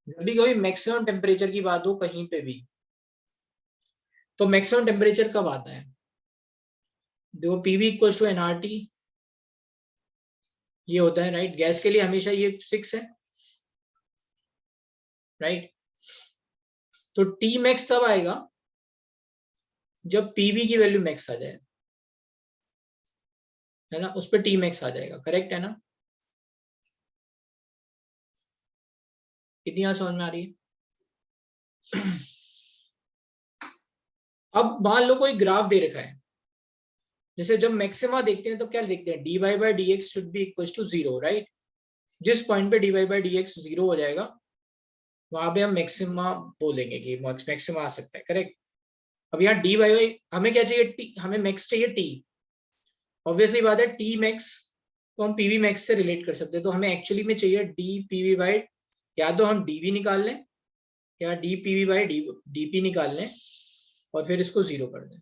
जब भी कभी मैक्सिमम टेम्परेचर की बात हो कहीं पे भी, तो मैक्सिमम टेम्परेचर कब आता है, देखो पीवी इक्वल्स टू एनआरटी, ये होता है राइट। गैस के लिए हमेशा ये फिक्स है, राइट। तो टी मैक्स तब आएगा जब पीवी की वैल्यू मैक्स आ जाए, है ना, उस पर टी मैक्स आ जाएगा, करेक्ट है ना। कितनी समझ में आ रही है अब मान लो कोई ग्राफ दे रखा है, जैसे जब मैक्सिमा देखते हैं तो क्या देखते हैं, dy by D X should be equal to 0, right. जिस पॉइंट पे dy बाई डी एक्स 0 हो जाएगा वहां पे हम मैक्सिमा बोलेंगे कि मैक्सिमा आ सकता है, करेक्ट। अब यहाँ dy बाई हमें क्या चाहिए, t, हमें मैक्स चाहिए t। ऑब्वियसली बात है t मैक्स को हम pv मैक्स से रिलेट कर सकते हैं, तो हमें एक्चुअली में चाहिए d pv बाई, या तो हम dv निकाल लें या d pv बाई dp निकाल लें और फिर इसको 0 कर दें।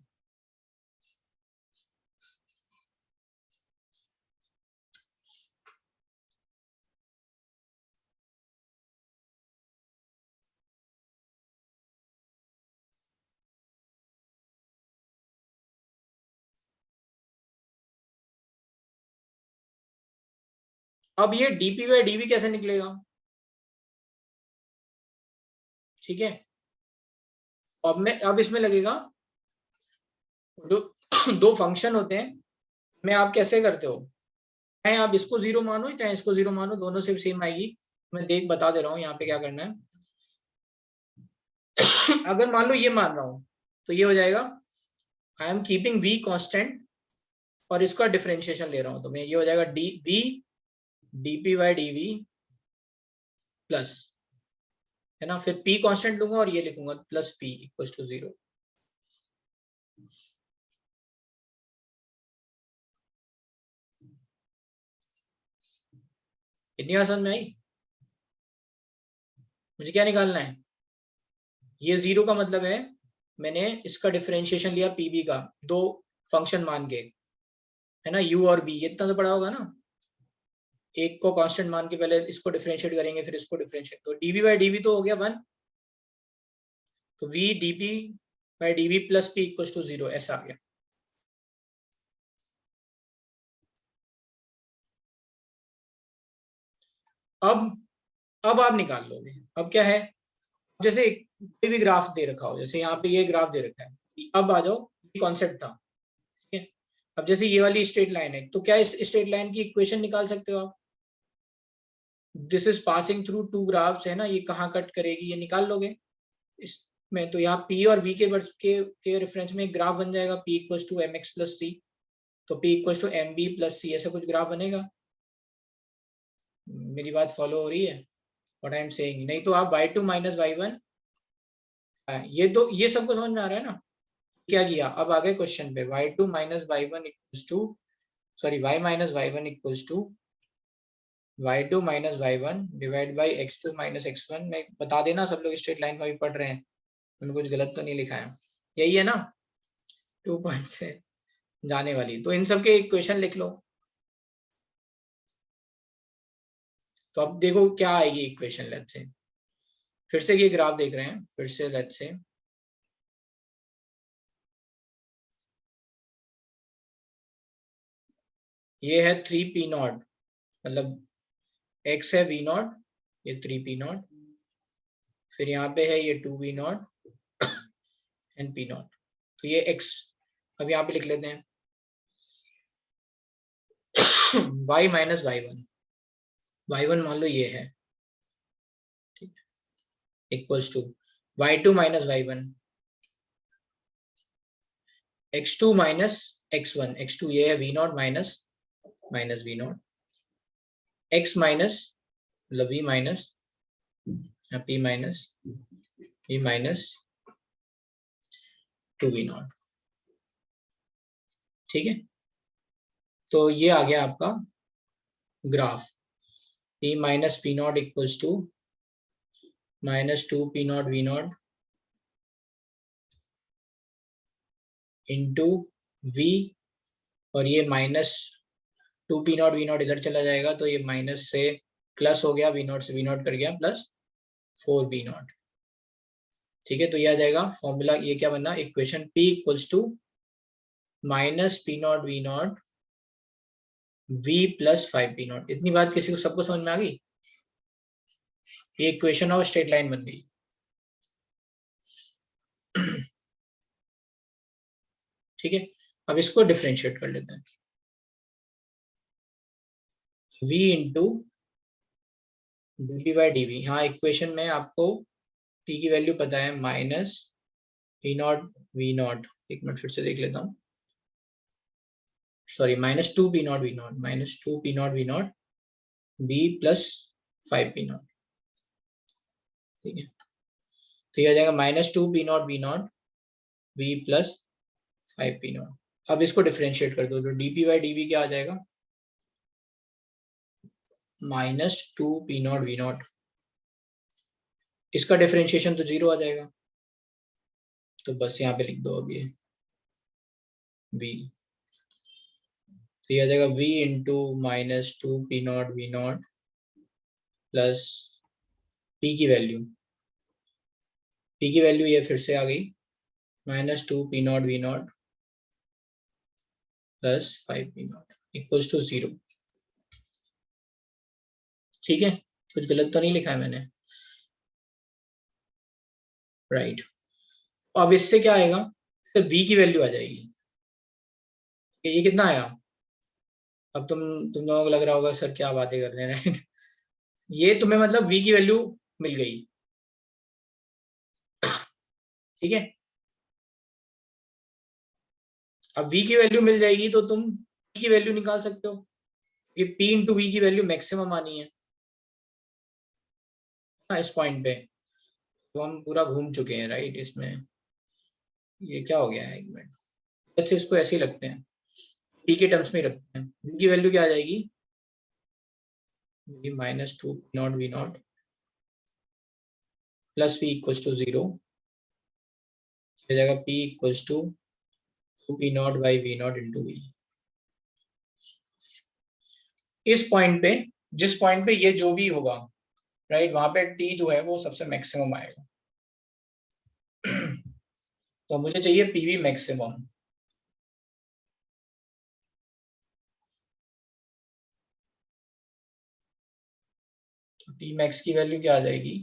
अब ये dp बाई dv कैसे निकलेगा, ठीक है। अब इसमें लगेगा जो दो फंक्शन होते हैं में आप कैसे करते हो, चाहे आप इसको जीरो मानो चाहे इसको जीरो मानो, दोनों से सेम आएगी। मैं बता दे रहा हूँ यहाँ पे क्या करना है। अगर मान लो ये मान रहा हूं तो ये हो जाएगा I am keeping v constant और इसका डिफरेंशिएशन ले रहा हूं, तो मैं ये हो जाएगा D v dp by dv plus, है ना, फिर p कांस्टेंट लूंगा और ये लिखूंगा प्लस p इक्वल्स टू 0। इतनी आसान में आई। मुझे क्या निकालना है, ये 0 का मतलब है मैंने इसका डिफरेंशिएशन लिया pb का, दो फंक्शन मान के, है ना, u और b, ये इतना तो पड़ा होगा ना। एक को कांस्टेंट मान के पहले इसको डिफरेंशिएट करेंगे फिर इसको डिफरेंशिएट, तो dv बाई dv तो हो गया 1, तो v dp by dv plus p equals to 0 ऐसा आ गया। अब आप निकाल लोगे। अब क्या है, जैसे कोई भी ग्राफ दे रखा हो, जैसे यहाँ पे ये ग्राफ दे रखा है, अब आ जाओ, कॉन्सेप्ट था, ठीक है। अब जैसे ये वाली स्ट्रेट लाइन है, तो क्या इस स्ट्रेट लाइन की इक्वेशन निकाल सकते हो आप, this is passing through two graphs, है ना, ये कहाँ कट करेगी ये निकाल लोगे इसमें। तो यहाँ p और v के रेफरेंस में एक ग्राफ बन जाएगा, p equals to mx plus c, तो p equals to mb plus c, ऐसा कुछ ग्राफ बनेगा। मेरी बात फॉलो हो रही है व्हाट आई एम सेइंग? नहीं तो आप y2 माइनस y1, ये तो ये सबको समझ में आ रहा है ना। क्या किया, अब आ गए क्वेश्चन पे, y2 minus y1 equals to, sorry y minus y1 equals to y2 minus y1 divide by x2 minus x1। मैं बता देना, सब लोग स्ट्रेट लाइन में भी पढ़ रहे हैं, मैंने कुछ गलत तो नहीं लिखा है, यही है ना 2 पॉइंट से जाने वाली। तो इन सब के इक्वेशन लिख लो। तो अब देखो क्या आएगी इक्वेशन, लेट्स से फिर से ये ग्राफ देख रहे हैं, फिर से लेट्स से ये है 3p0, मतलब x है v0, ये 3p0, फिर यहाँ पे है ये 2v0 एंड p0, तो ये x अब यहाँ पे लिख लेते हैं y माइनस y1 मान लो ये है, ठीक, equals to y2 minus y1 x2 minus x1, x2 ये है v0 minus v0, x minus मतलब v minus p minus v minus 2v0, ठीक है। तो ये आ गया आपका graph, p minus p0 equals to minus 2p0 v0 into v, और ये माइनस 2p0 v0 इधर चला जाएगा, तो ये माइनस से प्लस हो गया, v0 से v0 कर गया प्लस 4b0, ठीक है। तो ये आ जाएगा फॉर्मूला, ये क्या बनना, equation p equals to minus p0 v0 v plus 5p0। इतनी बात किसी को सबको समझ में आ गई? ये इक्वेशन ऑफ स्ट्रेट लाइन बन गई। ठीक है, अब इसको डिफरेंशिएट कर लेते हैं, v into D by D V. हाँ, इक्वेशन में आपको p की वैल्यू पता है, माइनस p0 v0, एक मिनट फिर से देख लेता हूँ, sorry minus 2p0 v0 minus 2p0 v0 b plus 5p0, ठीक है। तो ये आ जाएगा minus 2p0 v0 b plus 5p0। अब इसको डिफरेंशिएट कर दो, तो dp बाई dv क्या आ जाएगा, माइनस 2p0 v0, इसका डिफरेंशिएशन तो 0 आ जाएगा, तो बस यहाँ पे लिख दो अब ये v, तो ये आ जाएगा v into minus 2p0 v0 plus p की वैल्यू ये फिर से आ गई, minus 2p0 v0 plus 5p0 equals to 0, ठीक है। कुछ गलत तो नहीं लिखा है मैंने, राइट। अब इससे क्या आएगा, तो v की वैल्यू आ जाएगी, ये कितना आया? अब तुम लोगों को लग रहा होगा सर क्या बातें कर रहे हैं, राइट? ये तुम्हें मतलब v की वैल्यू मिल गई, ठीक है। अब v की वैल्यू मिल जाएगी तो तुम p की वैल्यू निकाल सकते हो कि p इंटू वी की वैल्यू मैक्सिमम आनी है ना इस पॉइंट पे। तो हम पूरा घूम चुके हैं, राइट? इसमें ये क्या हो गया है, एक मिनट, अच्छे इसको ऐसे ही रखते हैं, p के टर्म्स में ही रखते हैं। v की वैल्यू क्या आ जाएगी? Minus two not V not plus v equals to 0 हो जाएगा, p equals to 2p not by V not into V. इस पॉइंट पे, जिस पॉइंट पे ये जो भी होगा, राइट, वहां पे t जो है वो सबसे मैक्सिमम आएगा। तो मुझे चाहिए पीवी मैक्सिमम। तो टी मैक्स की वैल्यू क्या आ जाएगी?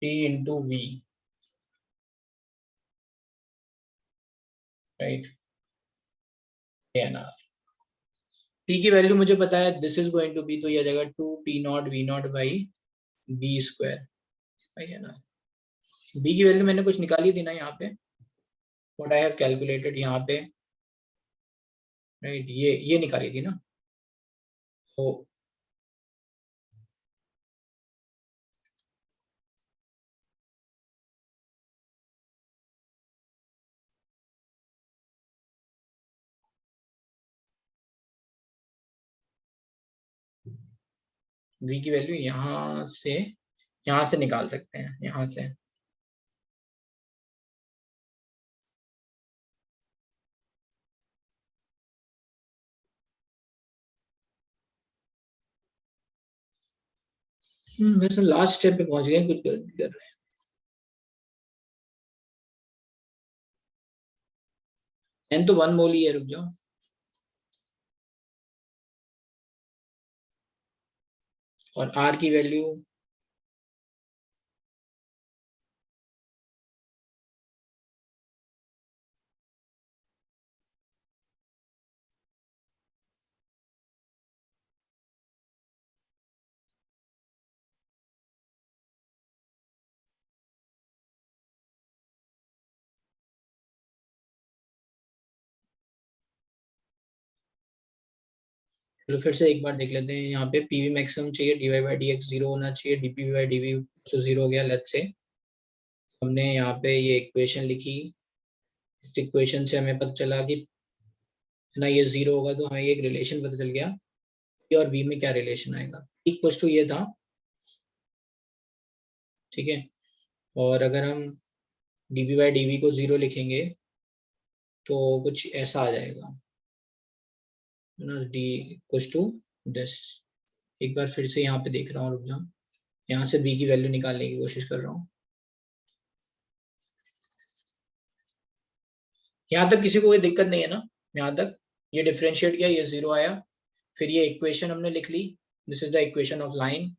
T into V, right, P की वैल्यू मुझे पता है, this is going to be, तो ये आ जाएगा 2p not V not by B square by N R. B की वैल्यू मैंने कुछ निकाली थी ना यहाँ पे, व्हाट आई हैव कैलकुलेटेड यहाँ पे, राइट, ये निकाली थी ना। तो v की वैल्यू यहाँ से निकाल सकते हैं, यहाँ से। वैसे लास्ट स्टेप पे पहुंच गए, कुछ गलती कर रहे हैं। n तो 1 मोल ही है, रुक जाओ। और r की वैल्यू चलो फिर से एक बार देख लेते हैं। यहाँ पे पीवी मैक्सिमम चाहिए, डी बाई डी एक्स 0 होना चाहिए, डीपी बाई डीवी 0 हो गया। लेट्स से हमने यहाँ पे ये इक्वेशन लिखी, इस इक्वेशन से हमें पता चला कि ना ये 0 होगा, तो हमें एक रिलेशन पता चल गया P और V में क्या रिलेशन आएगा। इक्वल टू ये था, ठीक है। और अगर हम डीपी बाई डीवी को 0 लिखेंगे तो कुछ ऐसा आ जाएगा ना, डी इक्वल टू दिस। एक बार फिर से यहाँ पे देख रहा हूँ, रुक जाओ, यहाँ से b की वैल्यू निकालने की कोशिश कर रहा हूँ। यहाँ तक किसी को कोई दिक्कत नहीं है ना? यहाँ तक ये डिफरेंशिएट किया, ये 0 आया, फिर ये इक्वेशन हमने लिख ली, this is the equation of line.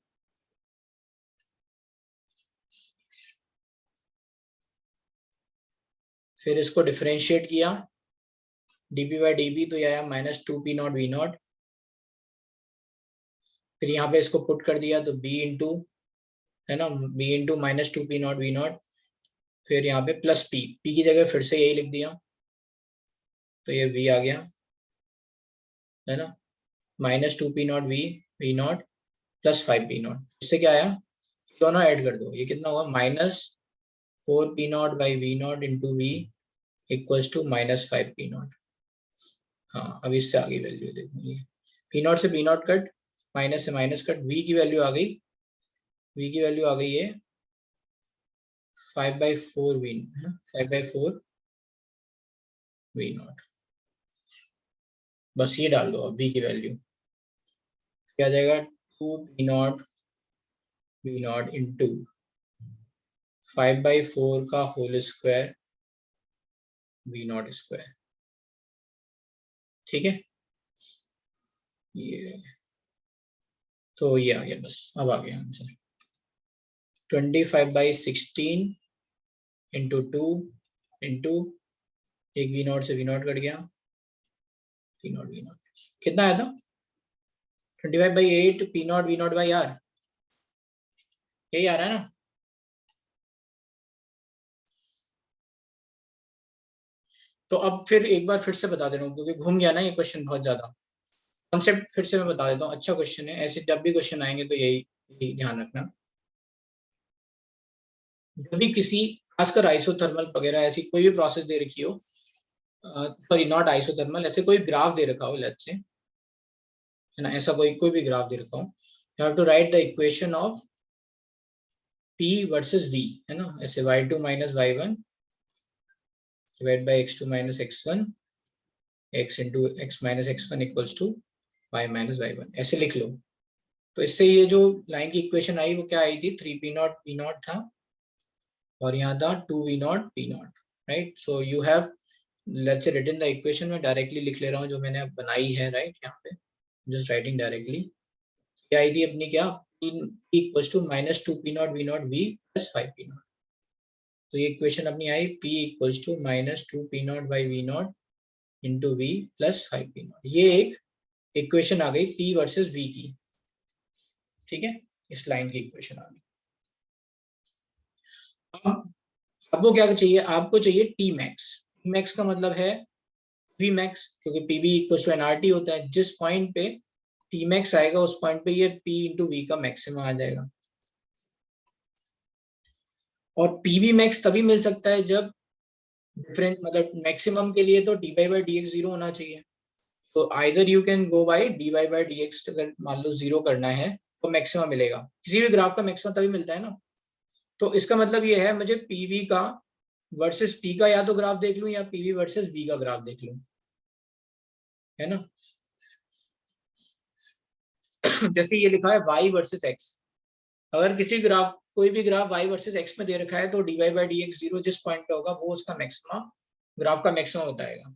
फिर इसको डिफरेंशिएट किया, dp बाई dp, तो ये आया minus 2p not V not. फिर यहाँ पे इसको पुट कर दिया तो b इंटू, है ना, b into minus 2p not V not. फिर यहाँ पे प्लस p की जगह फिर से यही लिख दिया, तो ये v आ गया, है ना, minus 2p not V not plus 5p not. इससे क्या आया, दोनों ऐड कर दो, ये कितना हुआ, minus 4p not by V not into V equals to minus 5p not. हाँ, अब इससे आगे वैल्यू देखनी है, पी नॉट से पी नॉट कट, माइनस से माइनस कट, v की वैल्यू आ गई, v की वैल्यू आ गई है 5/4 वी, 5/4 वी नॉट। बस ये डाल दो अब v की वैल्यू, क्या आ जाएगा, 2p not V not into 5/4 का whole square V not square, ठीक है। ये तो ये आ गया, बस अब आ गया आंसर, 25/16 इंटू 2 इंटू एक वी नॉट से वी नॉट कट गया, पी नॉट वी नॉट कितना आया था 25/8 P not V not by R, यही आ रहा है ना। तो अब फिर एक बार फिर से बता दे रहा हूँ क्योंकि घूम गया ना ये क्वेश्चन बहुत ज्यादा। कॉन्सेप्ट फिर से मैं बता देता हूँ, अच्छा क्वेश्चन है, ऐसे जब भी क्वेश्चन आएंगे तो यही ध्यान रखना। जब भी किसी खासकर आइसोथर्मल वगैरह ऐसी कोई भी प्रोसेस दे रखी हो, सॉरी नॉट आइसोथर्मल, ऐसे कोई ग्राफ दे रखा हो लेट्स से, है ना, ऐसा कोई भी ग्राफ दे रखा हो, you have to write the equation of P versus V, है ना, ऐसे y2 minus y1 divided by x2 minus x1 x into x minus x1 equals to y minus y1, ऐसे लिख लो। तो इससे ये जो लाइन की इक्वेशन आई वो क्या आई थी, 3p0 p0 था और यहाँ था 2v0 p0, राइट। So you have let's say written the equation, में डायरेक्टली लिख ले रहा हूँ जो मैंने बनाई है, राइट, यहाँ पे जस्ट राइटिंग डायरेक्टली। क्या आई थी अपनी, क्या equals to minus 2p0 v0 v plus 5p0। तो ये इक्वेशन अपनी आई p equals to minus 2p0 by v0 into v plus 5p0। ये एक इक्वेशन आ गई p वर्सेस v की, ठीक है, इस लाइन की इक्वेशन आ गई। अब वो क्या चाहिए आपको, चाहिए टी मैक्स। टी मैक्स का मतलब है वी मैक्स, क्योंकि पीवी इक्वल टू एनआरटी होता है। जिस पॉइंट पे टी मैक्स आएगा उस पॉइंट पे ये पी इंटू वी का मैक्सिमम आ जाएगा। और पीवी मैक्स तभी मिल सकता है जब डिफरेंस, मतलब मैक्सिमम के लिए तो D Y by D X zero होना चाहिए। तो either you can go by D Y by D X, अगर मान लो जीरो करना है तो मैक्सिमम मिलेगा। किसी भी ग्राफ का मैक्सिमम तभी मिलता है ना। तो इसका मतलब ये है मुझे पीवी का वर्सेस पी का या तो ग्राफ देख लूं या पीवी वर्सेस वी का ग्राफ देख लूं, है ना। जैसे ये लिखा है y वर्सेस x, अगर किसी ग्राफ, कोई भी ग्राफ y वर्सेस x में दे रखा है तो dy by D X zero जिस पॉइंट पे होगा वो उसका मैक्सिमम, ग्राफ का मैक्सिमम बताएगा।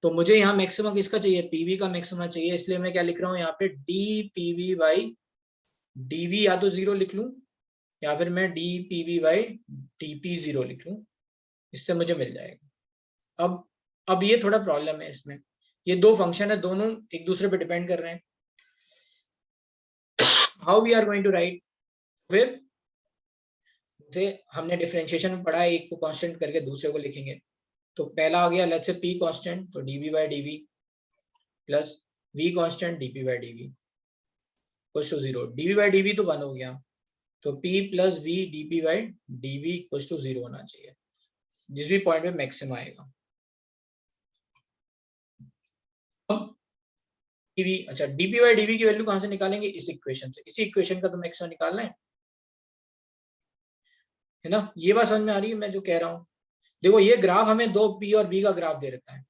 तो मुझे यहाँ मैक्सिमम किसका चाहिए, पीवी का मैक्सिमम चाहिए, इसलिए मैं क्या लिख रहा हूँ यहाँ पे डी पीवी बाई डीवी, या तो जीरो लिख लूं या फिर मैं D PV by DP zero लिख लूं, इससे मुझे मिल जाएगा। अब ये थोड़ा प्रॉब्लम है इसमें, ये दो फंक्शन है, दोनों एक दूसरे पे डिपेंड कर रहे हैं। How we are going to write, फिर जैसे हमने डिफरेंशिएशन में पढ़ा है, एक को कांस्टेंट करके दूसरे को लिखेंगे। तो पहला आ गया लेट्स से p कांस्टेंट, तो dv by dv plus v constant dp by dv equals to 0। dv by dv तो 1 हो गया, तो p plus v dp by dv equals to 0 होना चाहिए जिस भी पॉइंट पे मैक्सिमम आएगा। dv, अच्छा dp बाई dv की वैल्यू कहां से निकालेंगे, इस इक्वेशन से। इसी इक्वेशन का तो मैक्सिमम निकालना है ना। ये बात समझ में आ रही है मैं जो कह रहा हूँ। देखो ये ग्राफ हमें दो p और v का ग्राफ दे रखा है,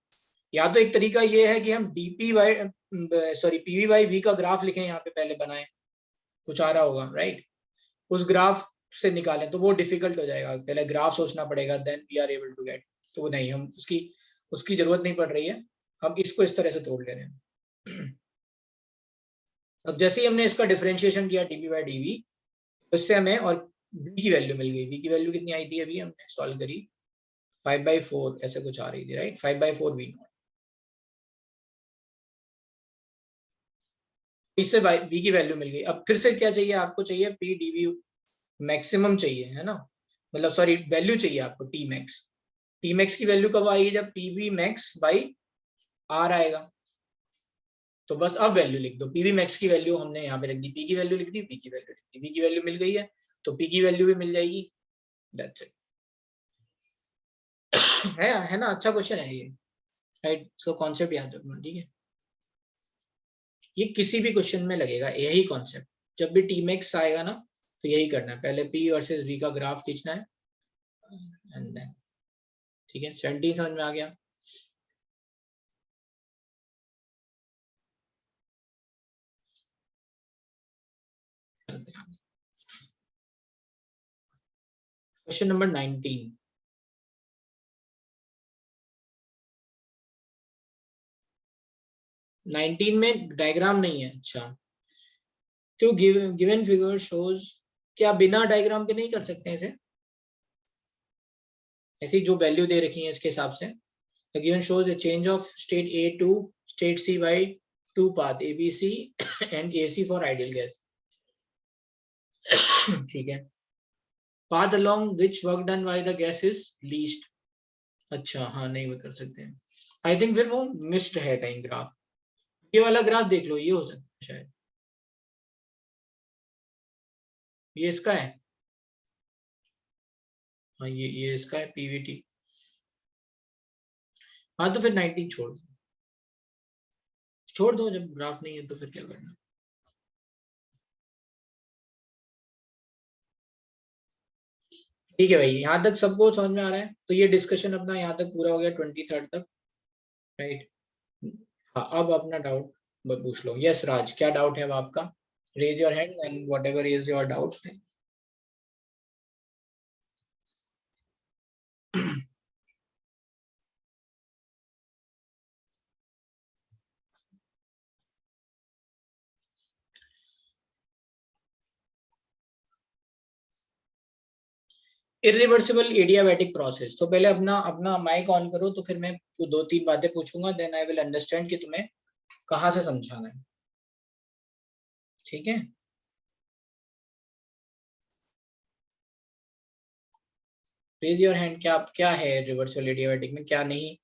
या तो एक तरीका ये है कि हम dp by sorry pv by v का ग्राफ लिखें, यहाँ पे पहले बनाए, कुछ आ रहा होगा, राइट, उस ग्राफ से निकालें तो वो डिफिकल्ट हो जाएगा, पहले ग्राफ सोचना पड़ेगा, then we are able to get. तो नहीं, हम उसकी जरूरत नहीं पड़ रही है, हम इसको इस तरह से तोड़ ले रहे हैं। अब जैसे ही हमने इसका डिफरेंशिएशन किया dp बाई dv, उससे हमें और b की वैल्यू मिल गई। b की वैल्यू कितनी आई थी, अभी हमने सॉल्व करी 5/4 ऐसे कुछ आ रही थी, राइट, 5/4 v0। इससे b की वैल्यू मिल गई। अब फिर से क्या चाहिए आपको, चाहिए p dv मैक्सिमम चाहिए, है ना, मतलब सॉरी वैल्यू चाहिए आपको t मैक्स। t मैक्स की वैल्यू कब आएगी, जब pv मैक्स बाई r आएगा। तो बस अब वैल्यू लिख दो, pv मैक्स की वैल्यू हमने यहाँ पे रख दी, p की वैल्यू लिख दी, p की वैल्यू लिख दी, p की वैल्यू मिल गई है तो p की वैल्यू भी मिल जाएगी, दैट्स इट। है ना, अच्छा क्वेश्चन है ये, राइट। सो कॉन्सेप्ट याद रखना, ठीक है, ये किसी भी क्वेश्चन में लगेगा यही कॉन्सेप्ट। जब भी टी मैक्स आएगा ना तो यही करना है, पहले p वर्सेस v का ग्राफ खींचना है एंड देन, ठीक है। 17 समझ में आ गया। क्वेश्चन नंबर 19, में डायग्राम नहीं है, अच्छा। तो गिवन फिगर शोज, क्या बिना डायग्राम के नहीं कर सकते ऐसे, ऐसी जो वैल्यू दे रखी है इसके हिसाब से, The given shows a change of state A to state C by 2 path ABC and AC for ideal gas. ठीक है. Path along which work done by the gas is least. अच्छा, हाँ नहीं भी कर सकते हैं. आई थिंक फिर वो मिस्ड है कहीं ग्राफ. ये वाला ग्राफ देख लो, ये हो सकता है शायद. ये इसका है. हाँ ये इसका है पीवीटी. हाँ तो फिर 19 छोड़ दो. जब ग्राफ नहीं है तो फिर क्या करना. ठीक है भाई, यहाँ तक सबको समझ में आ रहा है. तो ये डिस्कशन अपना यहाँ तक पूरा हो गया 23rd तक, राइट. हाँ, अब अपना डाउट पूछ लो. यस राज, क्या डाउट है अब आपका? Raise your hand and whatever is your doubt. Irreversible adiabatic process. तो पहले अपना माइक ऑन करो, तो फिर मैं 2-3 बातें पूछूंगा, देन आई विल अंडरस्टैंड कि तुम्हें कहाँ से समझाना है. ठीक है. Raise your hand. क्या है रिवर्सिबल एडियाबैटिक में, क्या नहीं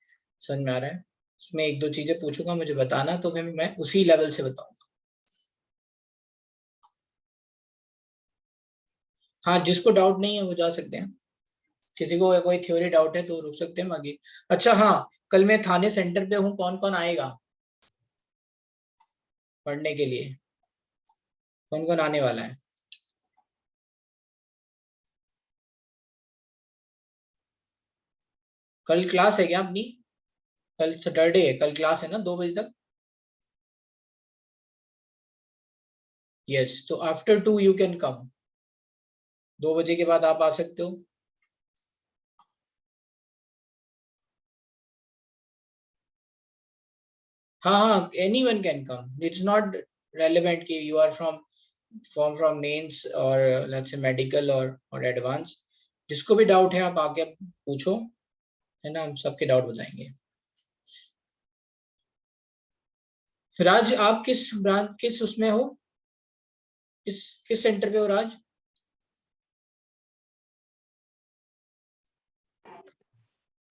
समझ में आ रहा है? उसमें 1-2 चीजें पूछूंगा, मुझे बताना, तो फिर मैं उसी लेवल से बताऊंगा. हाँ, जिसको डाउट नहीं है वो जा सकते हैं. किसी को कोई थ्योरी डाउट है तो रुक सकते हैं आगे. अच्छा हाँ, कल मैं थाने सेंटर पे हूँ. कौन कौन आएगा पढ़ने के लिए? कौन कौन आने वाला है? कल क्लास है क्या अपनी? कल सैटरडे है, कल क्लास है ना 2 बजे तक. यस, तो आफ्टर 2 यू कैन कम. 2 बजे के बाद आप आ सकते हो. हाँ, anyone can come. It's not relevant कि you are from mains or let's say medical or advanced. जिसको भी डाउट है आप आके पूछो, है ना, हम सबके डाउट बताएंगे. राज, आप किस उसमें हो, किस सेंटर पे हो राज?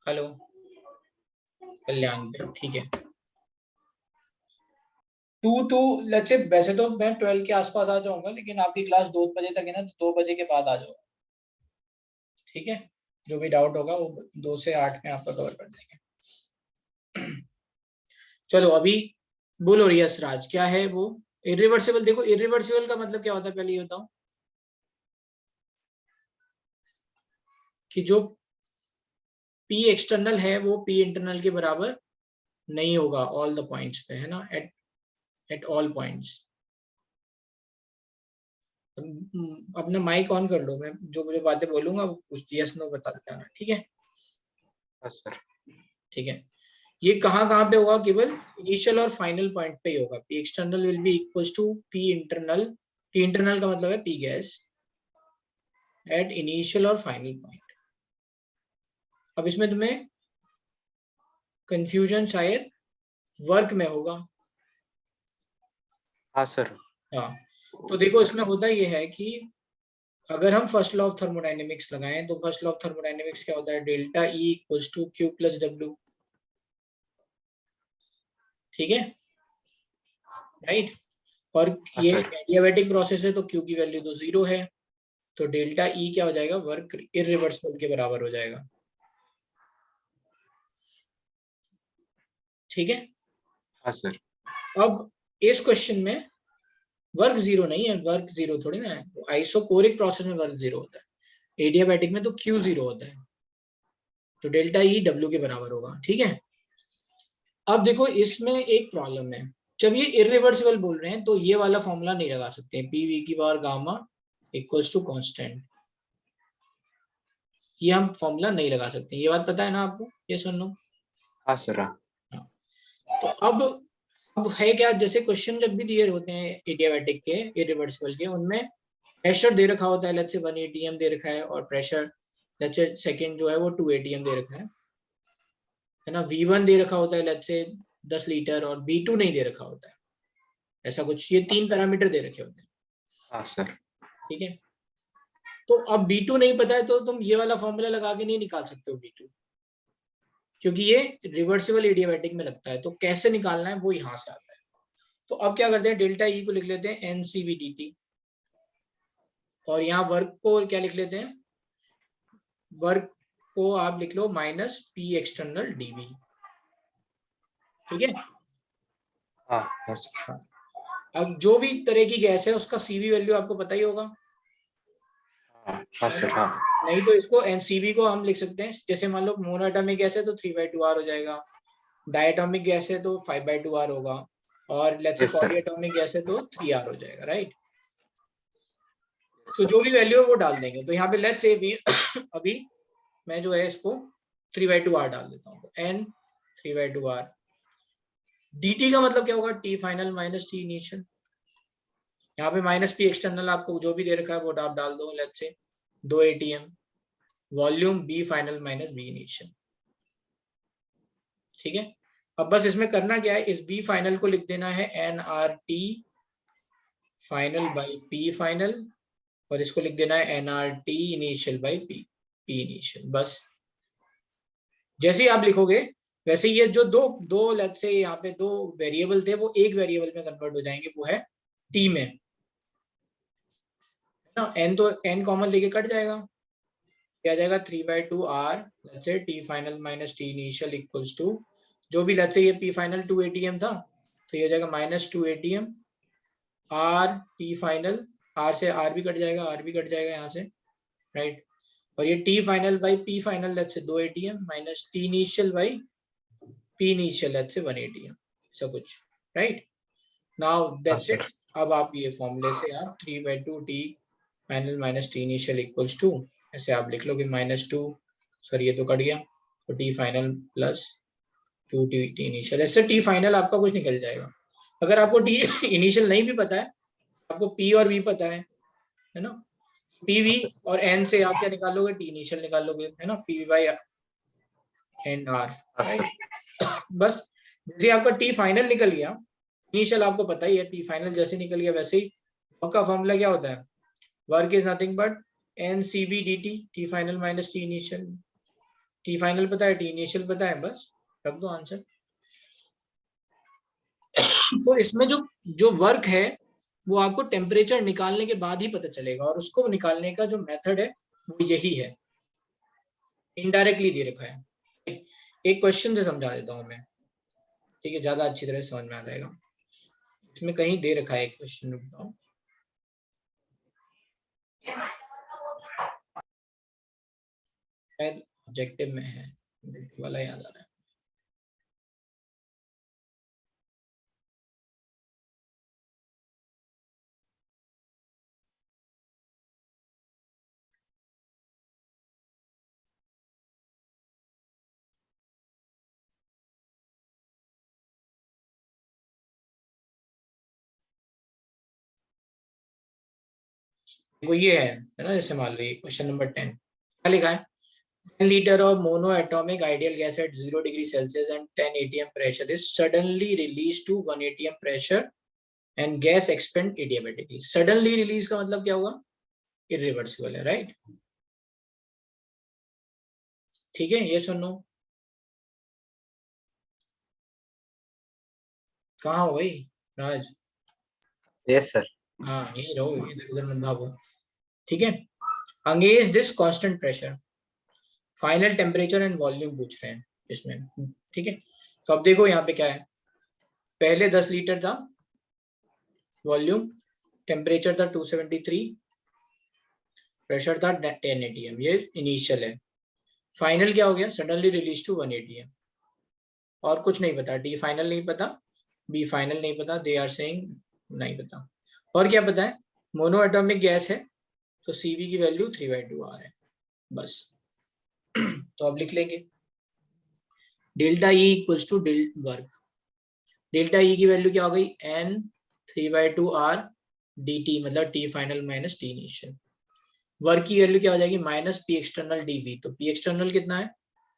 हेलो, कल्याण पे. ठीक है. 2 लेट्स से, वैसे तो मैं 12 के आसपास आ जाऊंगा, लेकिन आपकी क्लास 2 बजे तक है ना, तो 2 बजे के बाद आ जाओ. ठीक है. जो भी डाउट होगा वो 2 से 8 में आपका कवर कर देंगे. चलो अभी बोलो यस राज, क्या है वो इरिवर्सिबल? देखो, इरिवर्सिबल का मतलब क्या होता है, पहले ये बताओ. कि जो पी एक्सटर्नल है वो पी इंटरनल के बराबर नहीं होगा ऑल द पॉइंट्स पे, है ना, एट ऑल पॉइंट्स. अपना माइक ऑन कर लो. मैं जो मुझे बातें बोलूंगा वो कुछ यस नो बता देना. ठीक है. सर. ठीक है. ये कहाँ पे होगा? केवल इनिशियल और फाइनल पॉइंट पे ही होगा. P external will be equals to P internal. P internal का मतलब है पी गैस एट इनिशियल और फाइनल पॉइंट. अब इसमें तुम्हें कंफ्यूजन शायद वर्क में होगा. हाँ सर. हाँ, तो देखो इसमें होता ये है कि अगर हम फर्स्ट लॉ ऑफ थर्मोडायनेमिक्स लगाएं, तो फर्स्ट लॉ ऑफ थर्मोडायनेमिक्स क्या होता है? Delta E equals to Q plus W. ठीक है, राइट. और ये एडियाबैटिक प्रोसेस है, तो क्यू की वैल्यू तो 0 है, तो डेल्टा ई क्या हो जाएगा? वर्क इरिवर्सिबल के बराबर हो जाएगा. ठीक है. हाँ सर. अब इस क्वेश्चन में वर्क 0 नहीं है. वर्क 0 थोड़ी ना है. आइसोकोरिक प्रोसेस में वर्क 0 होता है. एडियाबैटिक में तो क्यू 0 होता है, तो डेल्टा ई डब्ल्यू के बराबर होगा. ठीक है. अब देखो इसमें एक प्रॉब्लम है. जब ये इरिवर्सिबल बोल रहे हैं तो ये वाला फॉर्मूला नहीं लगा सकते, पी वी की power gamma equals to constant. ये हम फॉर्मूला नहीं लगा सकते. ये बात पता है ना आपको? ये सुन लो. हाँ सर. तो अब है क्या, जैसे क्वेश्चन जब भी दिए होते हैं एडियाबैटिक के, इरिवर्सिबल के, उनमें प्रेशर दे रखा होता है. लेट्स से 1 atm दे रखा है, और प्रेशर लेट्स से सेकंड जो है वो 2 atm दे रखा है. है ना, V1 दे रखा होता है लेट्स से 10 लीटर और V2 नहीं दे रखा होता है, ऐसा कुछ, ये 3 पैरामीटर दे रखे होते हैं। हाँ सर। ठीक है, तो अब B2 नहीं पता है तो तुम ये वाला फॉर्मूला लगा के नहीं निकाल सकते हो B2, क्योंकि ये रिवर्सिबल एडियाबैटिक में लगता है। तो कैसे निकालना है वो यहाँ से आता है। तो अब क्या करते हैं, डेल्टा ई को लिख लेते हैं NCV/dt, और यहाँ वर्क को क्या लिख लेते हैं, वर्क को आप लिख लो माइनस P एक्सटर्नल dV। ठीक है, हाँ हाँ सर। अब जो भी तरह की गैस है उसका CV वैल्यू आपको पता ही होगा, हाँ सर। हाँ नहीं तो इसको NCV को हम लिख सकते हैं, जैसे मान लो मोनोएटॉमिक गैस है तो 3/2R हो जाएगा, डायटोमिक गैस है तो 5/2R होगा, और let's say Yes, sir. Polyatomic gas है तो 3R हो जाएगा, राइट। तो जो भी वैल्यू है वो डाल देंगे। तो यहाँ पे लेट्स से भी अभी मैं जो है इसको 3/2R डाल देता हूँ, तो N 3/2R। dt का मतलब क्या होगा, T final minus T initial. यहाँ पे माइनस P एक्सटर्नल आपको जो भी दे रखा है वो आप डाल दो, let's say 2 ATM, volume B final minus B initial. ठीक है, अब बस इसमें करना क्या है, इस B फाइनल को लिख देना है nRT final by P final, और इसको लिख देना है nRT initial by P initial. बस जैसे ही आप लिखोगे वैसे ये जो दो लेट्स से यहाँ पे 2 वेरिएबल थे वो एक वेरिएबल में कन्वर्ट हो जाएंगे, वो है T में ना। N तो N कॉमन लेके कट जाएगा, क्या जाएगा 3/2R let's say T final minus T initial equals to, जो भी लेट्स से ये P फाइनल 2 ATM था तो ये हो जाएगा minus 2 ATM R T final, R से R भी कट जाएगा, R भी कट जाएगा यहाँ से, राइट। और ये T final by P final let's say 2 ATM minus T initial by P initial let's से 1 ATM, ऐसा कुछ, राइट। Now that's it. अब आप ये फॉर्मूले से आप 3/2 T final minus T initial equals to, ऐसे आप लिख लोगे -2, सॉरी ये तो कट गया, तो T final plus 2T initial, ऐसे T फाइनल आपका कुछ निकल जाएगा। अगर आपको T इनिशियल नहीं भी पता है, आपको P और V पता है ना, PV और N से आप क्या निकालोगे, T इनिशियल निकालोगे, है ना, PV बाई NR, राइट। बस जैसे आपका T फाइनल निकल गया, इनिशियल आपको पता ही है, T फाइनल जैसे निकल गया वैसे ही वर्क का फॉर्मूला क्या होता है, work is nothing but NCV/dt, T final minus T initial. T final पता है, T इनिशियल पता है, बस रख दो आंसर। तो इसमें जो वर्क है वो आपको टेम्परेचर निकालने के बाद ही पता चलेगा, और उसको निकालने का जो मेथड है वो यही है, इनडायरेक्टली दे रखा है। एक क्वेश्चन से समझा देता हूं मैं, ठीक है, ज्यादा अच्छी तरह समझ में आ जाएगा। इसमें कहीं दे रखा है एक क्वेश्चन, रुकता हूं, शायद ऑब्जेक्टिव में है, वाला याद आ रहा है। देखो ये है ना, जैसे मान लो क्वेश्चन नंबर 10 क्या लिखा है, 10 liter of monoatomic ideal gas at 0 degree Celsius and 10 atm pressure is suddenly released to 1 atm pressure and gas expand adiabatically। suddenly release का मतलब क्या होगा, irreversible है, राइट। ठीक है, ये सुनो, कहाँ हो भाई राज? Yes sir. हाँ यही रहो, इधर उधर मत भागो। ठीक है, engage this constant pressure, final temperature and volume पूछ रहे हैं इसमें। ठीक है, तो अब देखो यहाँ पे क्या है, पहले 10 लीटर था, वॉल्यूम, टेम्परेचर था 273, प्रेशर था 10 atm, ये इनिशियल है। फाइनल क्या हो गया, सडनली रिलीज टू 1 atm, और कुछ नहीं पता, डी फाइनल नहीं पता, बी फाइनल नहीं पता, दे आर सेइंग नहीं पता। और क्या पता है, मोनो एटॉमिक गैस है तो सीवी की वैल्यू 3/2R है, बस। तो अब लिख लेंगे delta E equals to work, delta E की वैल्यू क्या हो गई, N 3/2R dt, मतलब T final minus T initial. Work की वैल्यू क्या हो जाएगी, माइनस P एक्सटर्नल dV, तो P एक्सटर्नल कितना है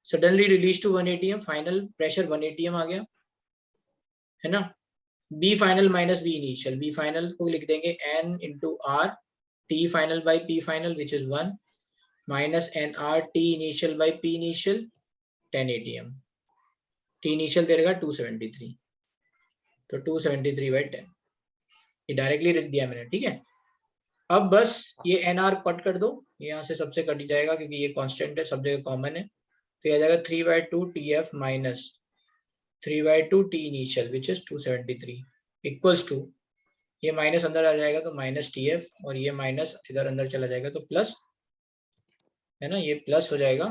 suddenly release to 1 atm, final pressure 1 atm आ गया है ना। V final minus V initial, V final को लिख देंगे n into R T final by P final which is 1 minus N R T initial by P initial 10 atm, T initial दे देगा 273, तो 273 by 10, ये डायरेक्टली लिख दिया मैंने, ठीक है। अब बस ये एन आर कट कर दो, यहाँ से सबसे कट जाएगा क्योंकि ये कांस्टेंट है, सब जगह कॉमन है, तो ये आ जाएगा 3/2 TF minus 3/2 T initial which is 273 equals to, ये माइनस अंदर आ जाएगा तो माइनस TF, और ये माइनस इधर अंदर चला जाएगा तो प्लस, है ना, ये प्लस हो जाएगा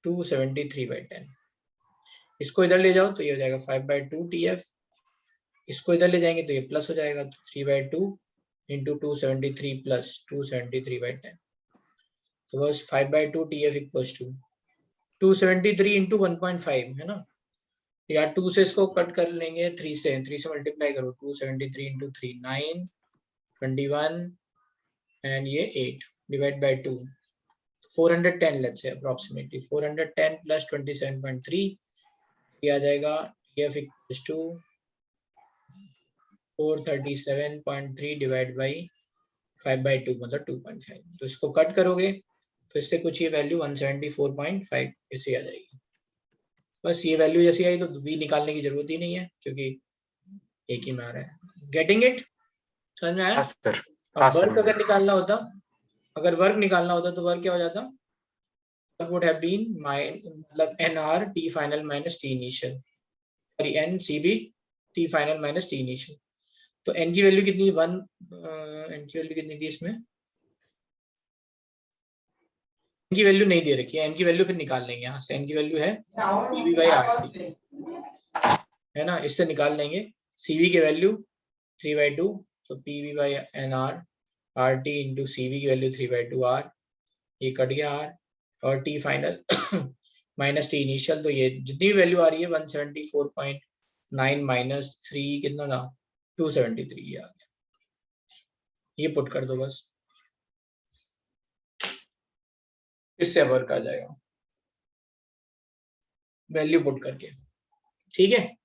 273/10। इसको इधर ले जाओ तो ये हो जाएगा 5/2 TF, इसको इधर ले जाएंगे तो ये प्लस हो जाएगा, तो 3/2 इंटू 273 प्लस 273/10, तो बस 5/2 TF इक्वल्स टू 273 इंटू 1.5 है ना, या 2 से इसको कट कर लेंगे, 3 से मल्टीप्लाई करो, 273 इंटू 3 9 21 एंड ये 8 divide by 2, 410 let's say approximately 410 plus 27.3, ये आ जाएगा TF equals to 437.3 divide by 5/2 मतलब 2.5, तो इसको कट करोगे तो इससे कुछ ये वैल्यू 174.5 ऐसी आ जाएगी। बस ये वैल्यू जैसी आई तो v निकालने की जरूरत ही नहीं है क्योंकि एक ही में आ रहा है। गेटिंग इट, समझ में आया? हाँ सर, अब वर्क अगर निकालना होता, अगर वर्क निकालना होता तो वर्क क्या हो जाता, वर्क वुड हैव बीन मतलब nr t final minus t initial, sorry n cb t final minus t initial, तो n की वैल्यू कितनी 1, n की वैल्यू कितनी थी इसमें, n की वैल्यू नहीं दे रखी है, n की वैल्यू फिर निकाल लेंगे यहाँ से, n की वैल्यू है pv बाई rt है ना, इससे निकाल लेंगे cv की वैल्यू 3/2, तो pv by nr rt into cv की वैल्यू 3/2 r, ये कट गया r, और t final minus t initial, तो ये जितनी वैल्यू आ रही है 174.9 माइनस 3 कितना था 273 ये आ गया, ये पुट कर दो बस, इससे वर्क आ जाएगा वैल्यू पुट करके, ठीक है।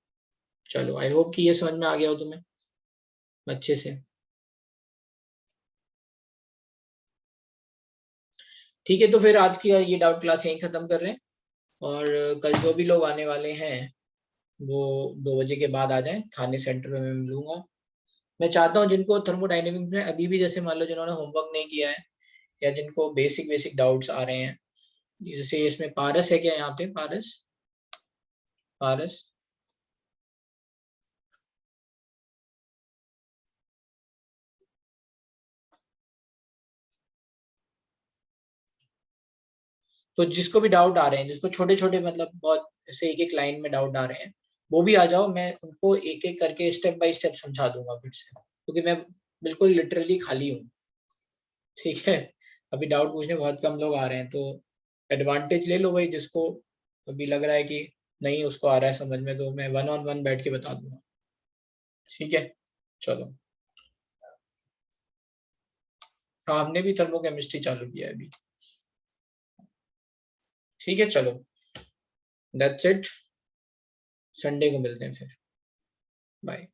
चलो आई होप कि ये समझ में आ गया हो तुम्हें अच्छे से, ठीक है। तो फिर आज की ये डाउट क्लास यहीं खत्म कर रहे हैं, और कल जो भी लोग आने वाले हैं वो 2 बजे के बाद आ जाएं, थाने सेंटर में मैं मिलूंगा। मैं चाहता हूँ जिनको थर्मोडायनेमिक्स में अभी भी जैसे मान लो जिन्होंने होमवर्क नहीं किया है या जिनको बेसिक डाउट्स आ रहे हैं, जैसे इसमें पारस है क्या यहाँ पे, पारस तो जिसको भी डाउट आ रहे हैं, जिसको छोटे छोटे मतलब बहुत ऐसे एक लाइन में डाउट आ रहे हैं, वो भी आ जाओ, मैं उनको एक एक करके स्टेप बाय स्टेप समझा दूंगा फिर से, क्योंकि मैं बिल्कुल लिटरली खाली हूँ, ठीक है। अभी डाउट पूछने बहुत कम लोग आ रहे हैं, तो एडवांटेज ले लो भाई, जिसको अभी लग रहा है कि नहीं उसको आ रहा है समझ में, तो मैं 1-on-1 बैठ के बता दूंगा, ठीक है। चलो हाँ, हमने भी थर्मोकेमिस्ट्री चालू किया है अभी, ठीक है। चलो दैट्स इट, संडे को मिलते हैं फिर, बाय।